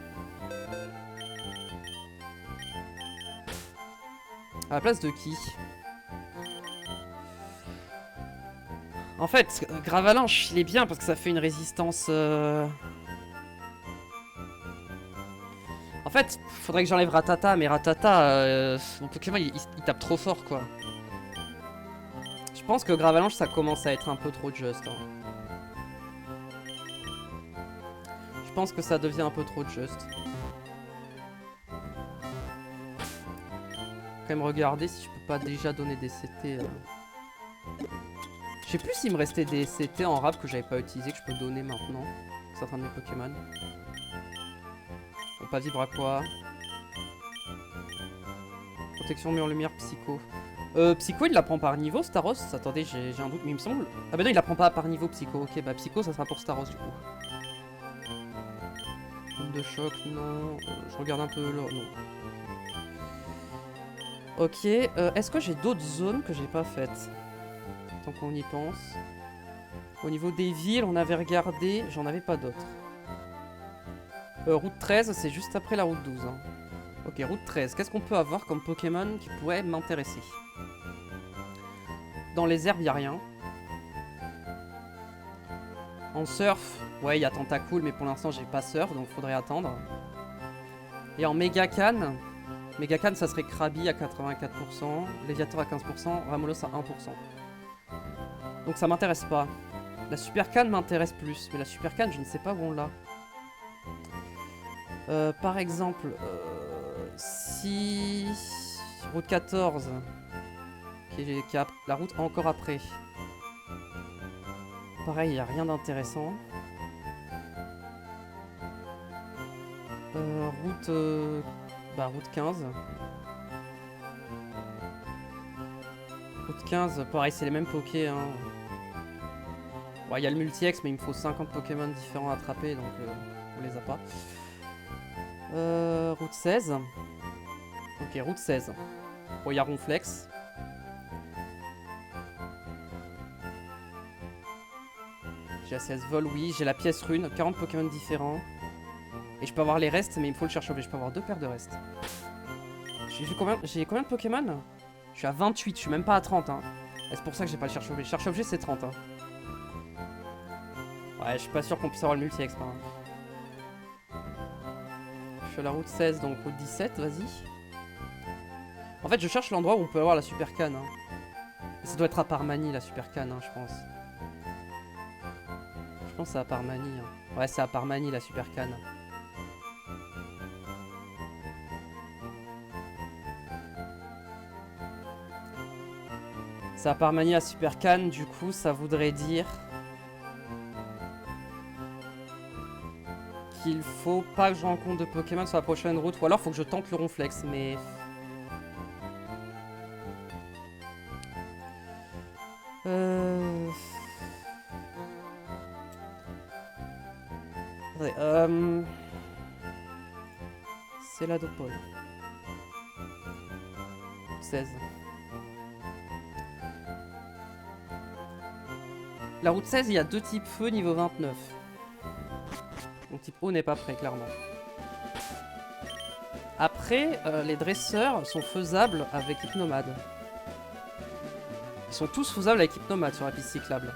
À la place de qui? En fait, Gravalanche, il est bien parce que ça fait une résistance... En fait, faudrait que j'enlève Ratata, mais Ratata, mon Pokémon il tape trop fort quoi. Je pense que Gravalanche ça commence à être un peu trop juste. Hein. Je pense que ça devient un peu trop juste. Quand même regarder si je peux pas déjà donner des CT. Je sais plus s'il me restait des CT en rap que j'avais pas utilisé que je peux donner maintenant. Certains de mes Pokémon. Bon, pas vibre à quoi. Protection mur lumière psycho. Psycho il la prend par niveau Staros. Attendez j'ai un doute mais il me semble. Ah bah non il la prend pas par niveau Psycho. Ok bah Psycho ça sera pour Staros du coup. Onde de choc non. Je regarde un peu le... Non. Ok, est-ce que j'ai d'autres zones que j'ai pas faites? Tant qu'on y pense. Au niveau des villes, on avait regardé, j'en avais pas d'autres. Route 13, c'est juste après la route 12. Hein. Ok, route 13, qu'est-ce qu'on peut avoir comme Pokémon qui pourrait m'intéresser? Dans les herbes, y a rien. En surf, ouais, il y a Tentacool, mais pour l'instant, j'ai pas surf, donc faudrait attendre. Et en Megacan... Megacan, ça serait Krabi à 84%, Léviator à 15%, Ramolos à 1%. Donc ça m'intéresse pas. La Supercan m'intéresse plus, mais la Supercan, je ne sais pas où on l'a. Par exemple, si... Route 14, qui a la route encore après. Pareil, il n'y a rien d'intéressant. Route 15. Route 15, pareil, c'est les mêmes Pokés. Hein. Bon, il y a le multi-ex, mais il me faut 50 Pokémon différents à attraper, donc on les a pas. Route 16. Ok, route 16. Bon, il y a Ronflex. J'ai la 16 vol, oui. J'ai la pièce rune, 40 Pokémon différents. Et je peux avoir les restes, mais il me faut le chercher. Je peux avoir 2 paires de restes. J'ai combien de Pokémon? Je suis à 28, je suis même pas à 30. Hein. Et c'est pour ça que j'ai pas le cherche-objet. Le cherche-objet, c'est 30. Hein. Ouais, je suis pas sûr qu'on puisse avoir le multi-ex. Hein. Je suis à la route 16, donc route 17, vas-y. En fait, je cherche l'endroit où on peut avoir la super canne. Hein. Ça doit être à Parmanie, la super canne, hein, je pense. Je pense que c'est à Parmanie. Hein. Ouais, c'est à Parmanie, la super canne. C'est à Parmanie, la super canne, du coup, ça voudrait dire... qu'il faut pas que je rencontre de Pokémon sur la prochaine route, ou alors faut que je tente le Ronflex, mais... Attendez, c'est la Dopole. 16. La route 16, il y a 2 types feu niveau 29. Donc type eau n'est pas prêt, clairement. Après, les dresseurs sont faisables avec Hypnomade. Ils sont tous faisables avec Hypnomade sur la piste cyclable.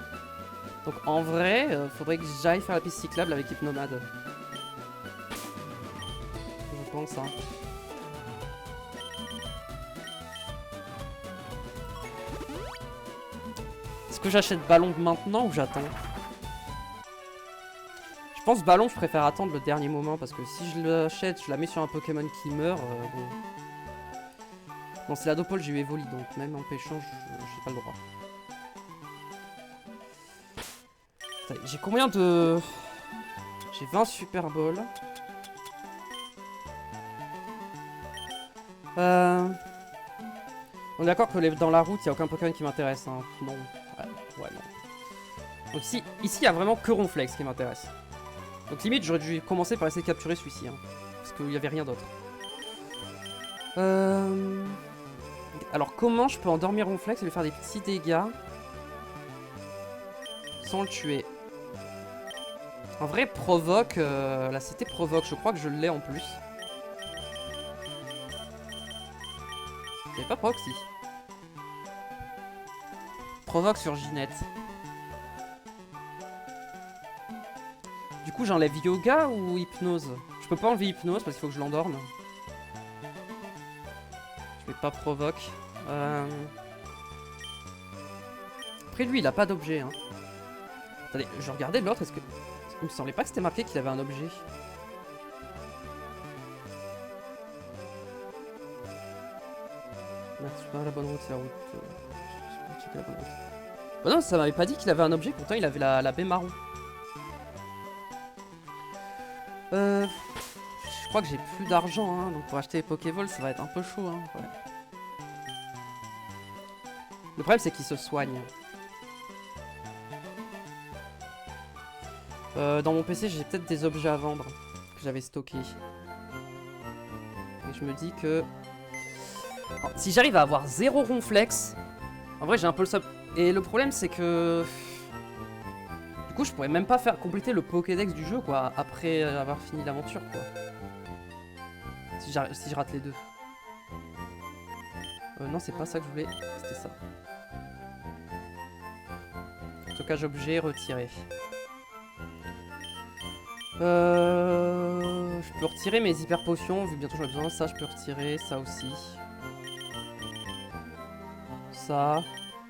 Donc en vrai, faudrait que j'aille faire la piste cyclable avec Hypnomade. Je pense, hein. Est-ce que j'achète ballon maintenant ou j'attends? Je pense ballon, je préfère attendre le dernier moment parce que si je l'achète, je la mets sur un Pokémon qui meurt. Bon. Bon, c'est la Dopole, j'ai eu Evoli, donc même en pêchant, j'ai pas le droit. J'ai combien de... J'ai 20 Super Balls. On est d'accord que dans la route, il n'y a aucun Pokémon qui m'intéresse. Hein. Non. Ouais, non. Donc ici, il n'y a vraiment que Ronflex qui m'intéresse. Donc limite, j'aurais dû commencer par essayer de capturer celui-ci. Hein, parce qu'il n'y avait rien d'autre. Alors comment je peux endormir Ronflex et lui faire des petits dégâts sans le tuer? En vrai, provoque... la cité provoque, je crois que je l'ai en plus. J'avais pas proxy. Provoque sur Ginette. Du coup, j'enlève yoga ou hypnose? Je Je peux pas enlever hypnose parce qu'il faut que je l'endorme. Je vais pas provoque. Après lui il a pas d'objet hein. Attendez, je regardais l'autre, est-ce que... Il me semblait pas que c'était marqué qu'il avait un objet. Merde, je suis pas à la bonne route, c'est la route. Je pas checker la bonne route. Oh non, ça m'avait pas dit qu'il avait un objet, pourtant il avait la baie marron. Je crois que j'ai plus d'argent, hein, donc pour acheter les Pokéballs, ça va être un peu chaud. Hein, ouais. Le problème, c'est qu'il se soigne. Dans mon PC, j'ai peut-être des objets à vendre que j'avais stockés. Et je me dis que... Alors, si j'arrive à avoir 0 ronflex, en vrai, j'ai un peu le sub. Et le problème, c'est que... Du coup, je pourrais même pas faire compléter le Pokédex du jeu, quoi, après avoir fini l'aventure, quoi. Si je rate les deux. Non, c'est pas ça que je voulais. C'était ça. Stockage objet retiré. Je peux retirer mes hyper potions, vu que bientôt j'en ai besoin. Ça, je peux retirer. Ça aussi. Ça.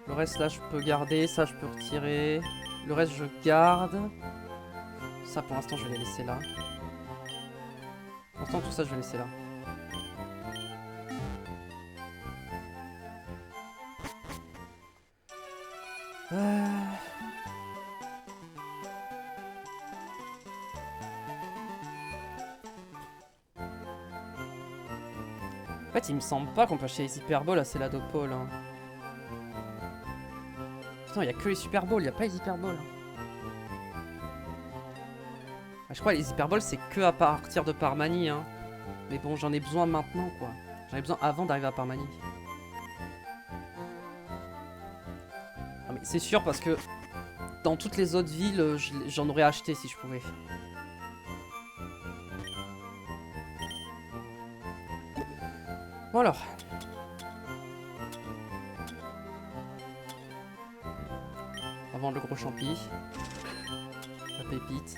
Le reste, là, je peux garder. Ça, je peux retirer. Le reste, je garde. Ça, pour l'instant, je vais les laisser là. Pour l'instant, tout ça, je vais laisser là. En fait, il me semble pas qu'on peut acheter les hyperballs à Céladopole. Hein. Putain, il y a que les superballs, il y a pas les hyperballs. Ah, je crois que les hyperballs, c'est que à partir de Parmanie. Hein. Mais bon, j'en ai besoin maintenant, quoi. J'en ai besoin avant d'arriver à Parmanie. Ah, mais c'est sûr, parce que dans toutes les autres villes, j'en aurais acheté si je pouvais. Bon alors. On va vendre le gros champi. La pépite.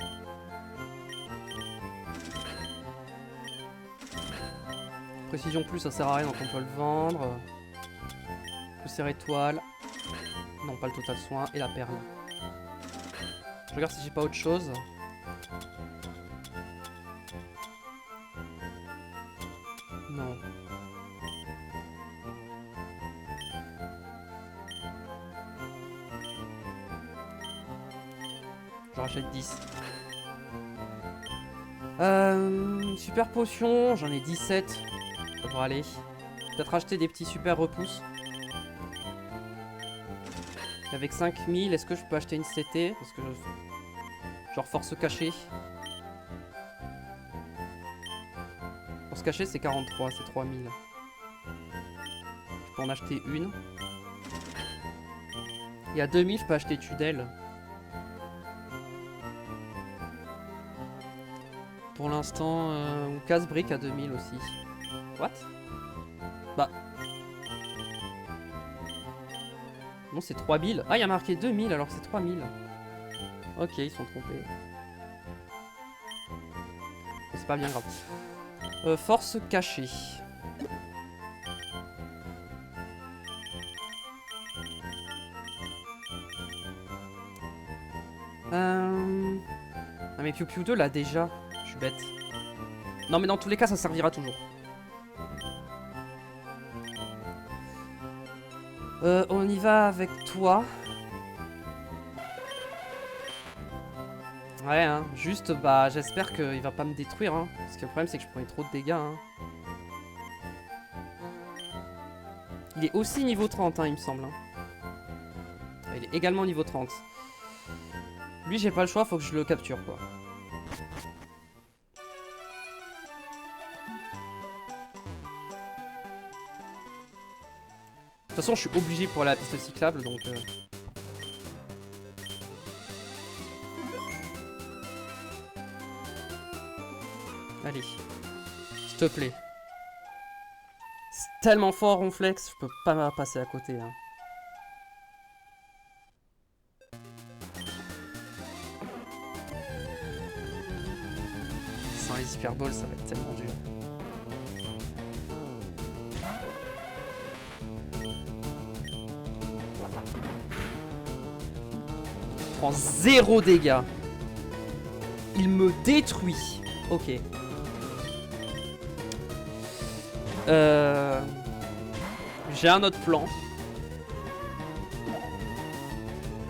Précision plus, ça sert à rien, donc on peut le vendre. Poussière étoile. Non, pas le total soin. Et la perle. Je regarde si j'ai pas autre chose. Non. J'en rachète 10. Super potion, j'en ai 17. Ça devrait aller. Peut-être acheter des petits super repousses. Et avec 5000, est-ce que je peux acheter une CT? Parce que genre force cachée. Force cachée c'est 43, c'est 3000. Je peux en acheter une. Et à 2000, je peux acheter Tudel. Pour l'instant, ou casse-brique à 2000 aussi. What? Bah. Non, c'est 3000. Ah, il y a marqué 2000 alors que c'est 3000. Ok, ils sont trompés. C'est pas bien grave. Force cachée. Ah mais Piu Piu 2 là déjà. Je suis bête. Non mais dans tous les cas ça servira toujours. On y va avec toi. Ouais hein, juste bah j'espère qu'il va pas me détruire hein. Parce que le problème c'est que je prenais trop de dégâts hein. Il est aussi niveau 30 hein il me semble hein. Il est également niveau 30. Lui j'ai pas le choix, faut que je le capture quoi. De toute façon je suis obligé pour aller à la piste cyclable donc... Allez. S'il te plaît. C'est tellement fort Ronflex, je peux pas passer à côté hein. hein, les Hyper Balls, ça va être tellement dur. Il prend 0 dégâts. Il me détruit. Ok. J'ai un autre plan.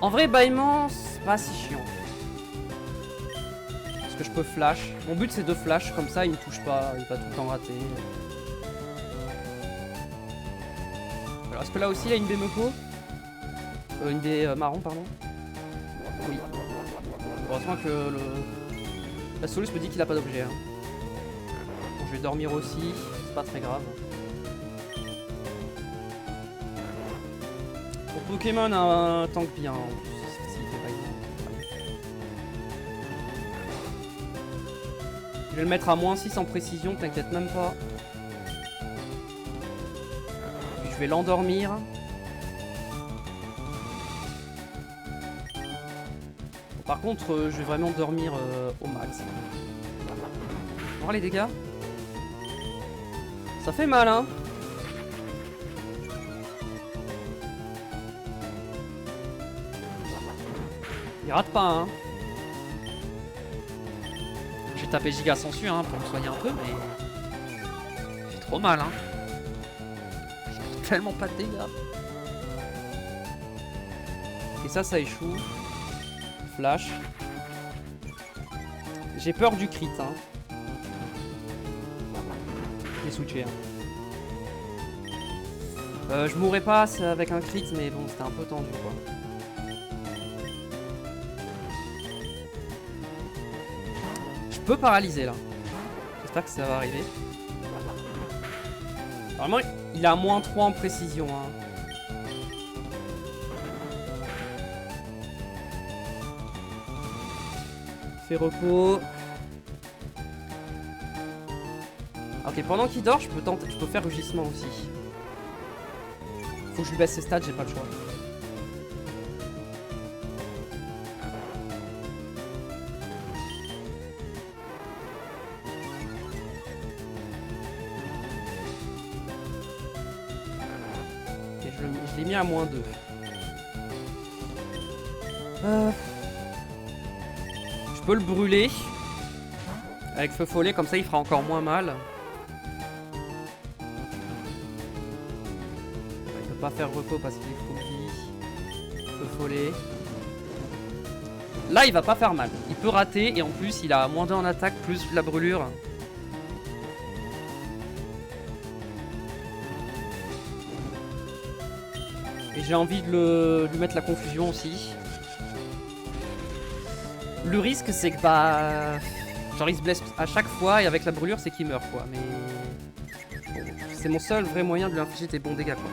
En vrai, bâillement, c'est pas si chiant. Parce que je peux flash. Mon but, c'est de flash. Comme ça, il me touche pas. Il va tout le temps rater. Alors, est-ce que là aussi, il y a une baie Meco une baie marron, pardon. Oui. Heureusement que la Solus me dit qu'il a pas d'objet. Hein. Bon, je vais dormir aussi. C'est pas très grave. Pour Pokémon, un tank bien. En plus, s'il fait pas je vais le mettre à -6 en précision, t'inquiète même pas. Puis je vais l'endormir. Par contre, je vais vraiment dormir au max. On va voir les dégâts. Ça fait mal, hein. Il rate pas, hein. J'ai tapé giga sensu, hein, pour me soigner un peu, mais... J'ai trop mal, hein. J'ai tellement pas de dégâts. Et ça échoue. Flash. J'ai peur du crit, hein. J'ai switché, hein. Je mourrais pas avec un crit, mais bon, c'était un peu tendu, quoi. Je peux paralyser, là. J'espère que ça va arriver. Normalement, il a -3 en précision, hein. Fait repos. Ok, pendant qu'il dort, je peux faire rugissement aussi. Faut que je lui baisse ses stats, j'ai pas le choix. Ok, je l'ai mis à -2. Je peux le brûler avec feu follet, comme ça il fera encore moins mal. Il peut pas faire repos parce qu'il est full vie. Feu follet. Là il va pas faire mal. Il peut rater et en plus il a -2 en attaque plus la brûlure. Et j'ai envie de lui mettre la confusion aussi. Le risque c'est que bah... genre il se blesse à chaque fois et avec la brûlure c'est qu'il meurt quoi. Mais... bon, c'est mon seul vrai moyen de lui infliger des bons dégâts quoi.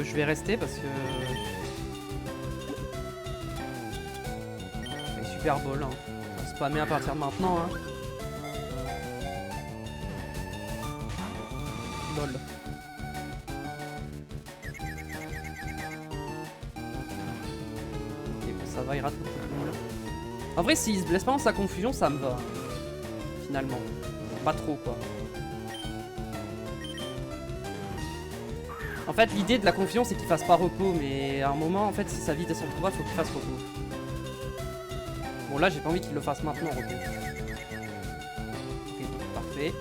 Je vais rester parce que... Super ball hein. Spammer à partir de maintenant hein. Lol. Ok bon ça va, il rate beaucoup de boule. En vrai s'il se blesse pas dans sa confusion ça me va. Finalement. Pas trop quoi. En fait l'idée de la confusion c'est qu'il fasse pas repos, mais à un moment en fait si sa vie descend trop bas faut qu'il fasse repos. Bon là j'ai pas envie qu'il le fasse maintenant repos. Ok parfait.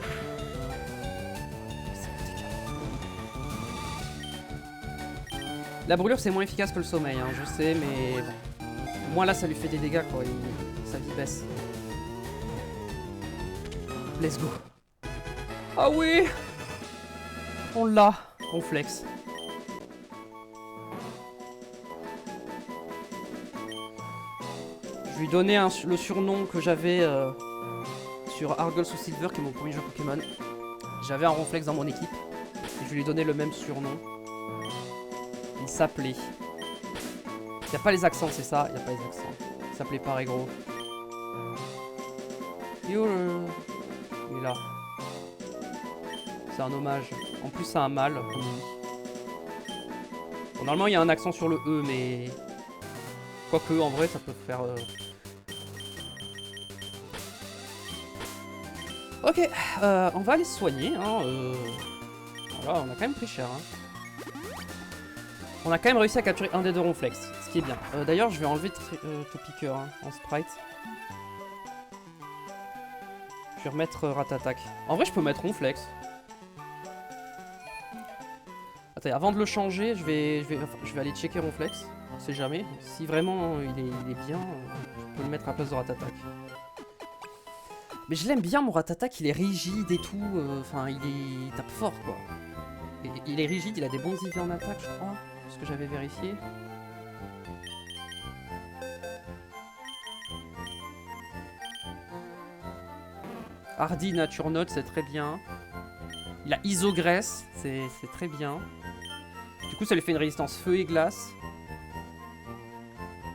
La brûlure c'est moins efficace que le sommeil hein, je sais mais bon. Au moins là ça lui fait des dégâts quoi, sa vie baisse. Let's go. Ah oui. On l'a. On flex. Je lui donnais le surnom que j'avais sur Argos ou Silver, qui est mon premier jeu Pokémon. J'avais un Ronflex dans mon équipe. Et je lui ai donné le même surnom. Il s'appelait... Il n'y a pas les accents, c'est ça? Il n'y a pas les accents. Il s'appelait pareil gros. Yo, il est là. C'est un hommage. En plus, ça a un mal. Bon, normalement, il y a un accent sur le E, mais... Quoique, en vrai, ça peut faire... Ok, on va aller se soigner. Hein, voilà, on a quand même pris cher. Hein. On a quand même réussi à capturer un des deux ronflex, ce qui est bien. D'ailleurs, je vais enlever Topiqueur hein, en sprite. Je vais remettre Ratatak. En vrai, je peux mettre ronflex. Attends, avant de le changer, je vais aller checker ronflex. On sait jamais. Si vraiment il est bien, je peux le mettre à la place de Ratatak. Mais je l'aime bien mon Ratatak, il est rigide et tout. Enfin, il tape fort quoi. Et, il est rigide, il a des bons IV en attaque, je crois. Ce que j'avais vérifié. Hardy Nature Note, c'est très bien. Il a Isogresse, c'est très bien. Du coup, ça lui fait une résistance feu et glace.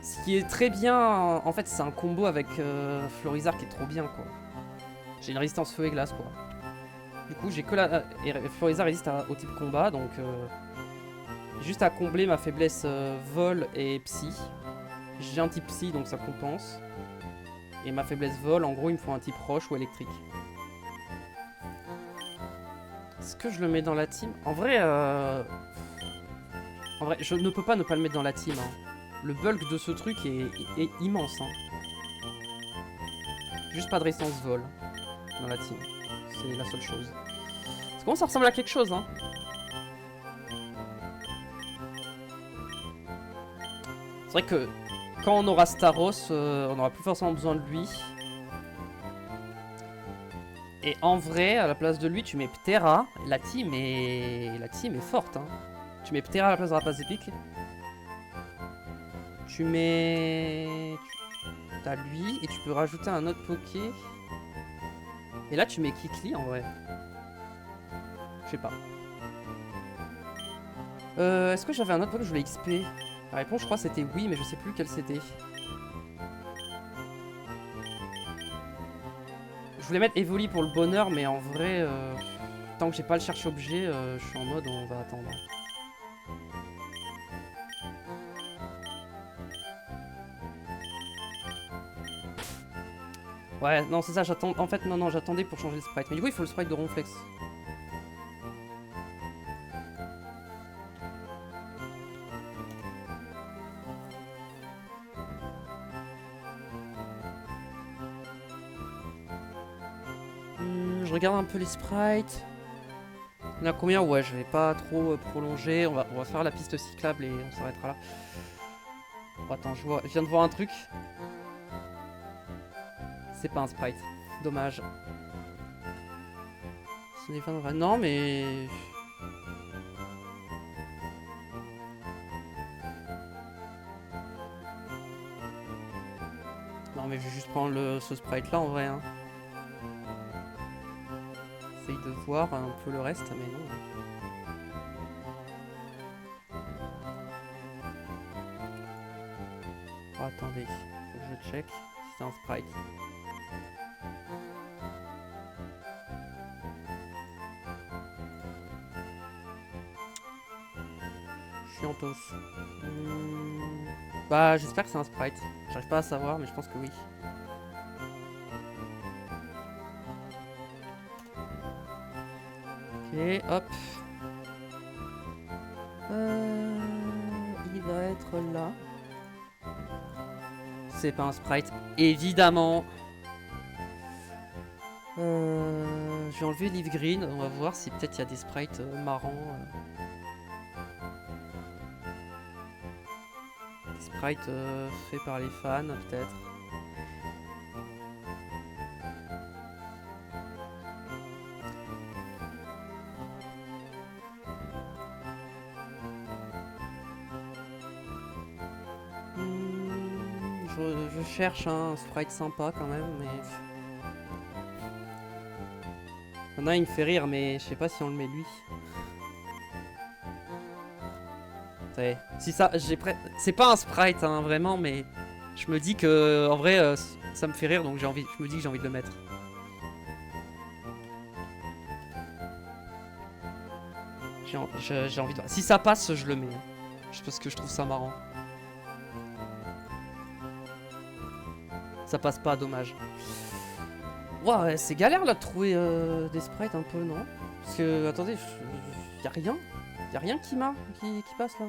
Ce qui est très bien, en fait, c'est un combo avec Florizarre qui est trop bien, quoi. J'ai une résistance feu et glace, quoi. Du coup, j'ai que la... et Florizarre résiste au type combat, donc... juste à combler ma faiblesse vol et psy. J'ai un type psy, donc ça compense. Et ma faiblesse vol, en gros, il me faut un type roche ou électrique. Est-ce que je le mets dans la team? En vrai, je ne peux pas ne pas le mettre dans la team. Hein. Le bulk de ce truc est immense. Hein. Juste pas de résistance vol dans la team. C'est la seule chose. Ça commence à ressembler à quelque chose. Hein. C'est vrai que quand on aura Staros, on aura plus forcément besoin de lui. Et en vrai, à la place de lui, tu mets Ptera. La team est forte. Hein. Tu mets Ptera à la place de Rapace épique. Tu mets... T'as lui, et tu peux rajouter un autre Poké. Et là, tu mets Kikli, en vrai. Je sais pas. Est-ce que j'avais un autre Poké que je voulais XP? La réponse, je crois, c'était oui, mais je sais plus quel c'était. Je voulais mettre Evoli pour le bonheur, mais en vrai, tant que j'ai pas le cherche objet, je suis en mode on va attendre. Ouais, non, c'est ça, j'attends. En fait, non, j'attendais pour changer le sprite. Mais du coup, il faut le sprite de Ronflex. Je regarde un peu les sprites. Il y en a combien? Ouais, je vais pas trop prolonger. On va faire la piste cyclable et on s'arrêtera là. Oh, attends, je viens de voir un truc. C'est pas un sprite. Dommage. Ce n'est pas vrai. Non, mais... Non, mais je vais juste prendre ce sprite là en vrai. Hein. Essaye de voir un peu le reste, mais non. Oh, attendez, faut que je check si c'est un sprite. Je suis en tosse. Bah, j'espère que c'est un sprite. J'arrive pas à savoir, mais je pense que oui. Ok, hop. Il va être là. C'est pas un sprite, évidemment. Je vais enlever Leaf Green. On va voir si peut-être il y a des sprites marrants. Des sprites faits par les fans, peut-être. Je cherche un sprite sympa quand même, mais... Il y en a, il me fait rire, mais je sais pas si on le met lui. Si ça, c'est pas un sprite, hein, vraiment, mais... Je me dis que, en vrai, ça me fait rire, donc je me dis que j'ai envie de le mettre. J'ai envie de voir. Si ça passe, je le mets. Juste parce que je trouve ça marrant. Ça passe pas, dommage. Ouais, c'est galère là de trouver des sprites un peu, non? Parce que, attendez, y'a rien. Y'a rien qui passe là.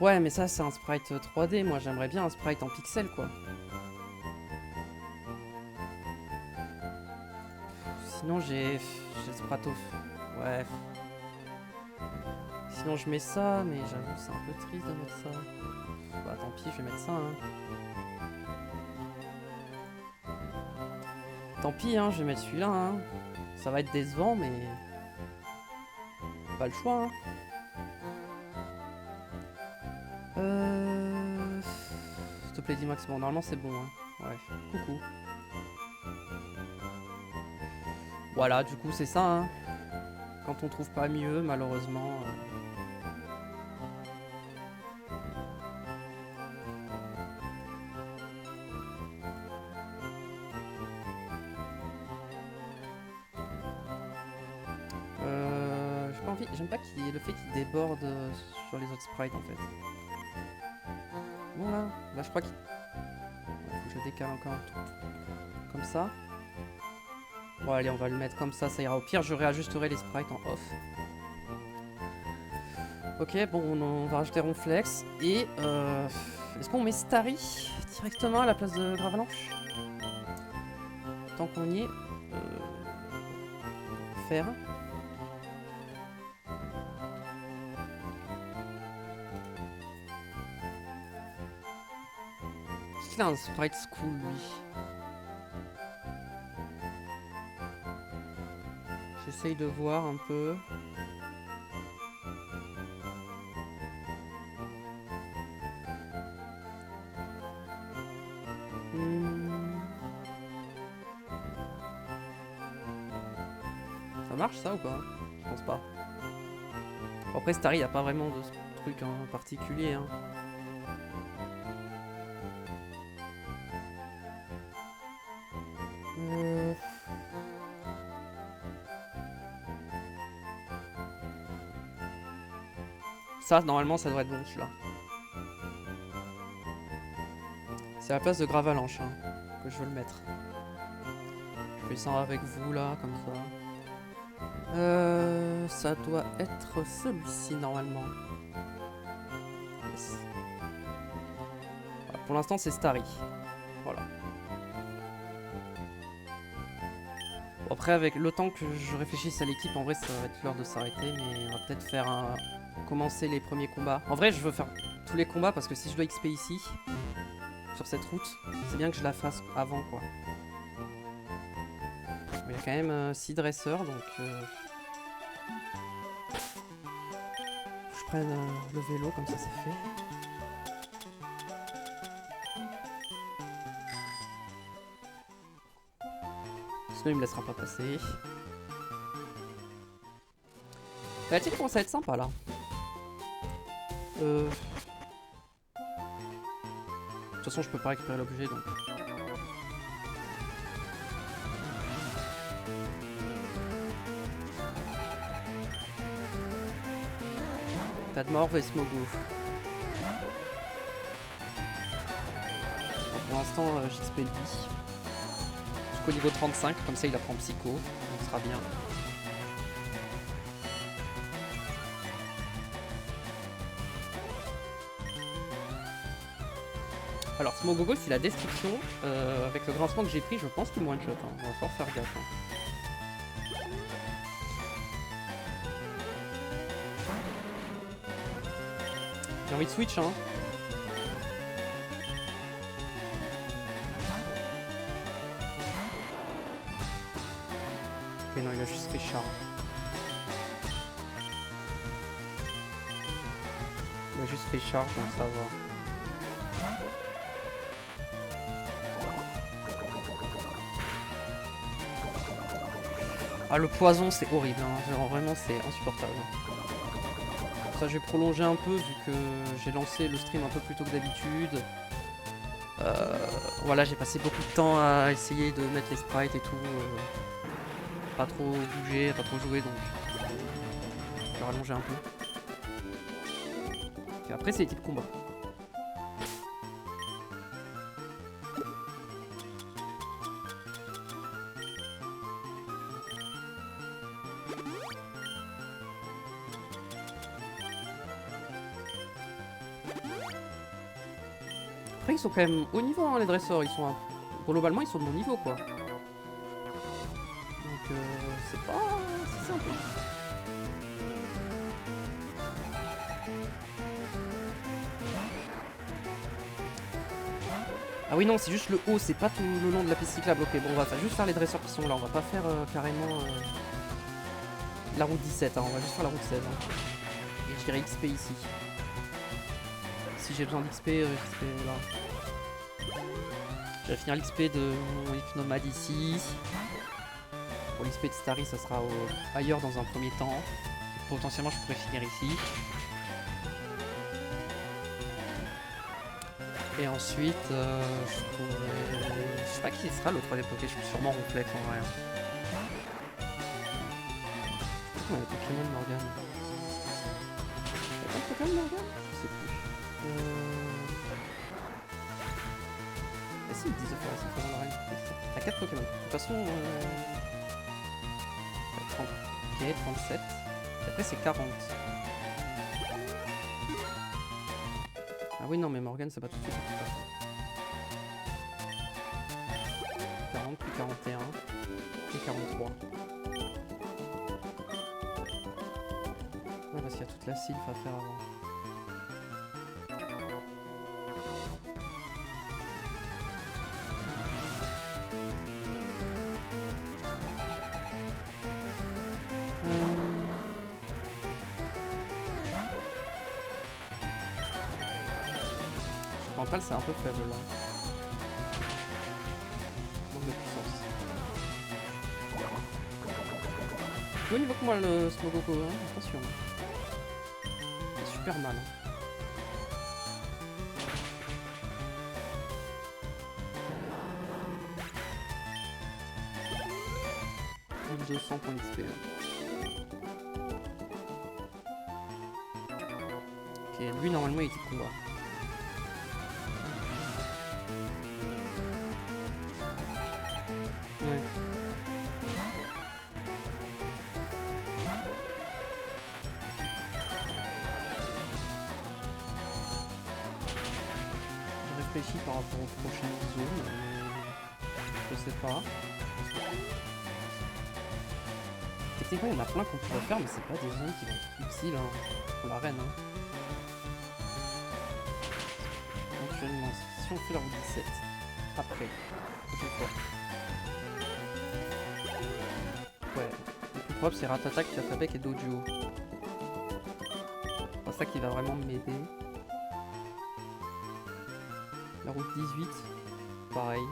Ouais, mais ça c'est un sprite 3D, moi j'aimerais bien un sprite en pixel quoi. Sinon j'ai Sprato. Ouais. Sinon je mets ça, mais j'avoue c'est un peu triste de mettre ça. Bah tant pis, je vais mettre ça hein. Tant pis hein, je vais mettre celui-là hein. Ça va être décevant mais... Pas le choix hein. S'il te plaît dis-moi que c'est bon, normalement c'est bon hein. Ouais, coucou. Voilà, du coup c'est ça hein. Quand on trouve pas mieux, malheureusement... J'ai pas envie, j'aime pas le fait qu'il déborde sur les autres sprites en fait. Voilà, là je crois qu'il... Faut que je décale encore un tout. Comme ça. Bon allez, on va le mettre comme ça ira. Au pire, je réajusterai les sprites en off. Ok, bon, on va rajouter Ronflex. Et est-ce qu'on met Starry directement à la place de Gravalanche? Tant qu'on y est. Faire. Est-ce qu'il a un sprite school lui? J'essaye de voir un peu. Ça marche ça ou pas? Je pense pas. Bon, après Starry, il n'y a pas vraiment de truc en particulier. Hein. Ça, normalement, ça devrait être bon celui-là. C'est à la place de Gravalanche hein, que je veux le mettre. Je fais ça avec vous là, comme ça. Ça doit être celui-ci normalement. Yes. Voilà, pour l'instant, c'est Starry. Voilà. Bon, après, avec le temps que je réfléchisse à l'équipe, en vrai, ça va être l'heure de s'arrêter, mais on va peut-être faire commencer les premiers combats. En vrai, je veux faire tous les combats parce que si je dois XP ici, sur cette route, c'est bien que je la fasse avant, quoi. Il y a quand même 6 dresseurs, donc... je prenne le vélo, comme ça c'est fait. Sinon il me laissera pas passer. La petite commence à être sympa là. De toute façon je peux pas récupérer l'objet donc... T'as de mort, Vesmogo. Pour l'instant, j'XP lui. Jusqu'au niveau 35, comme ça il apprend Psycho, donc ce sera bien. Alors, Smogogo, c'est la description. Avec le grincement que j'ai pris, je pense qu'il me one-shot. Hein. On va falloir faire gaffe. Hein. J'ai envie de switch, hein. Ok, non, il a juste fait charge. Il a juste fait charge, donc ça va. Ah, le poison, c'est horrible, hein. Genre, vraiment, c'est insupportable. Ça, j'ai prolongé un peu vu que j'ai lancé le stream un peu plus tôt que d'habitude. Voilà, j'ai passé beaucoup de temps à essayer de mettre les sprites et tout. Pas trop bouger, pas trop jouer, donc je vais rallonger un peu. Et après, c'est les types combat. Après, ils sont quand même haut niveau, hein, les dresseurs. Ils sont globalement, ils sont de mon niveau, quoi. Donc, c'est pas si simple. Ah oui, non, c'est juste le haut, c'est pas tout le long de la piste cyclable. Ok, bon, on va juste faire les dresseurs qui sont là. On va pas faire carrément la route 17, hein. On va juste faire la route 16. Hein. Et je dirais XP ici. Si j'ai besoin d'XP, XP là. Je vais finir l'XP de mon Hypnomade ici. Pour l'XP de Starry, ça sera ailleurs dans un premier temps. Potentiellement, je pourrais finir ici. Et ensuite, je pourrais... Je sais pas qui sera le troisième Poké, je suis sûrement Ronflex en vrai. Ouais, Pokémon Morgan. Y'a pas de Pokémon Morgan? Je sais plus. Ah si, ils disent de faire ça dans l'arène. T'as 4 Pokémon. De toute façon, 30. Ok, 37. Et après, c'est 40. Ah oui, non, mais Morgan, c'est pas tout de suite. 40, puis 41, et 43. Ouais, parce qu'il y a toute la sylph à faire avant. Mental, c'est un peu faible là. Manque de puissance. Oui, il évoque moi le Smogoko, hein, attention. C'est super mal. Hein. 1200 points d'XP. Ok, lui normalement il est type combat. Ouais. Je réfléchis par rapport aux prochaines zones. Je sais pas. Techniquement, il y en a plein qu'on pourrait faire, mais c'est pas des zones qui vont être utiles hein, pour l'arène. Hein. Éventuellement, si on fait la route 17, après, prochaine fois. Ouais, le plus propre c'est Ratatak, Chatapek et Dojo. C'est ça qui va vraiment m'aider. La route 18, pareil.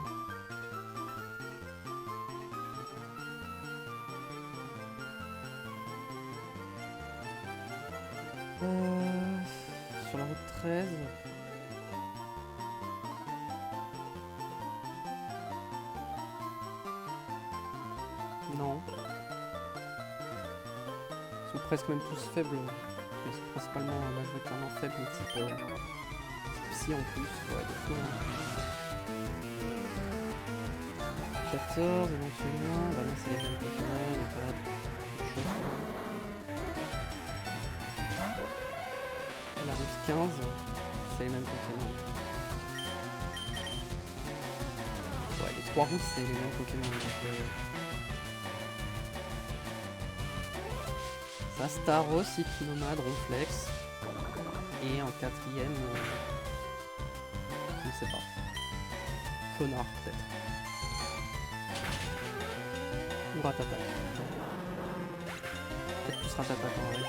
Sur la route 13. Non. Ils sont presque même tous faibles. Mais c'est principalement majoritairement faibles type psy en plus. Ouais, donc, 14 éventuellement. Bah non, c'est les mêmes Pokémon. Il n'y a pas de chose. La route 15, c'est les mêmes Pokémon. Ouais, les 3 routes, c'est les mêmes Pokémon. Donc, ça, Staros, Hypnomade, Ronflex. Et en quatrième, je ne sais pas. Connard, peut-être. Ou Ratatak. Peut-être plus Ratatak en vrai.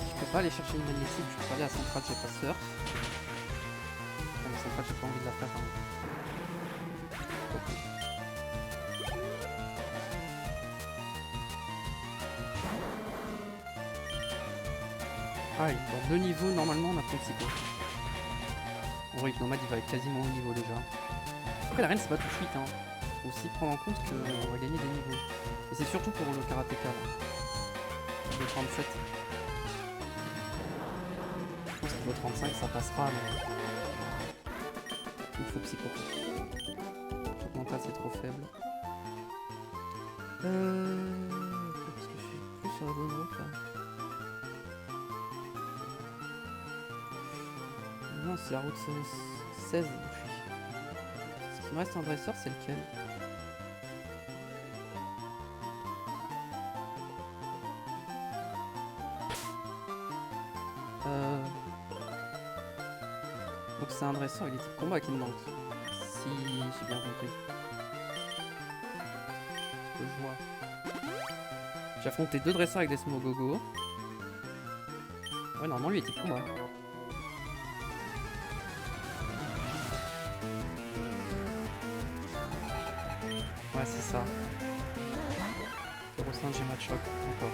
Je peux pas aller chercher une magnétique, je peux aller à Central, j'ai pas surf. Mais Central, j'ai pas envie de la faire. Hein. Ah, dans 2 niveaux, normalement, on a principaux. En vrai, Nomade, il va être quasiment au niveau déjà. Après, l'arène, c'est pas tout de suite. Hein. Faut aussi prendre en compte qu'on va gagner des niveaux. Et c'est surtout pour le karatéka. Le 37. Je pense que le 35, ça passera, mais... il faut psycho. Le mental, c'est trop faible. Parce que je suis plus sur la bonne route, là. Non, c'est la route 16 depuis. Ce qui me reste un dresseur, c'est lequel? Donc c'est un dresseur, il est type combat qui me manque. Si j'ai bien compris. Ce que je vois. J'ai affronté 2 dresseurs avec des Smogogo. Ouais, normalement lui est type combat. Ouais, c'est ça. 0,5 j'ai match choc encore.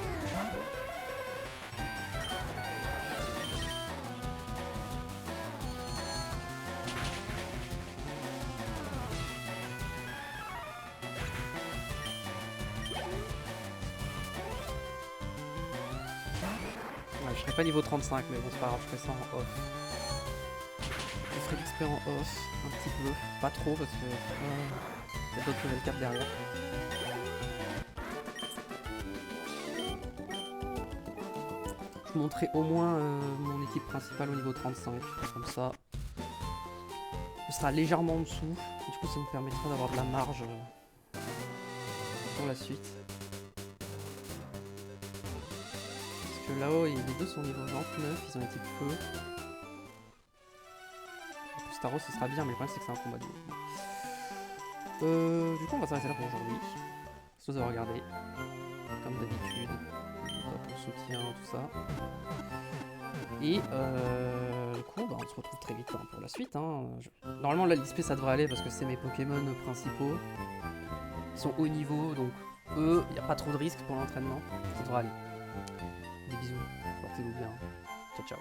Ouais, je serai pas niveau 35, mais bon, c'est pas grave, je ferai ça en off. Je ferai l'XP en off, un petit peu. Pas trop, parce que y a d'autres level cap derrière. Je montrerai au moins mon équipe principale au niveau 35. Comme ça, ce sera légèrement en dessous. Et du coup, ça me permettra d'avoir de la marge pour la suite. Que là-haut, les deux sont niveau 29, ils ont été feu. Pour Staros, ce sera bien, mais le problème c'est que c'est un combat de du coup, on va s'arrêter là pour aujourd'hui. Merci de nous avoir regardé. Comme d'habitude, pour le soutien, tout ça. Et du coup, bah, on se retrouve très vite hein, pour la suite. Hein. Normalement, là, l'XP ça devrait aller parce que c'est mes Pokémon principaux. Ils sont haut niveau, donc eux, il n'y a pas trop de risques pour l'entraînement. Ça devrait aller. Des bisous, portez-vous bien. Ciao, ciao.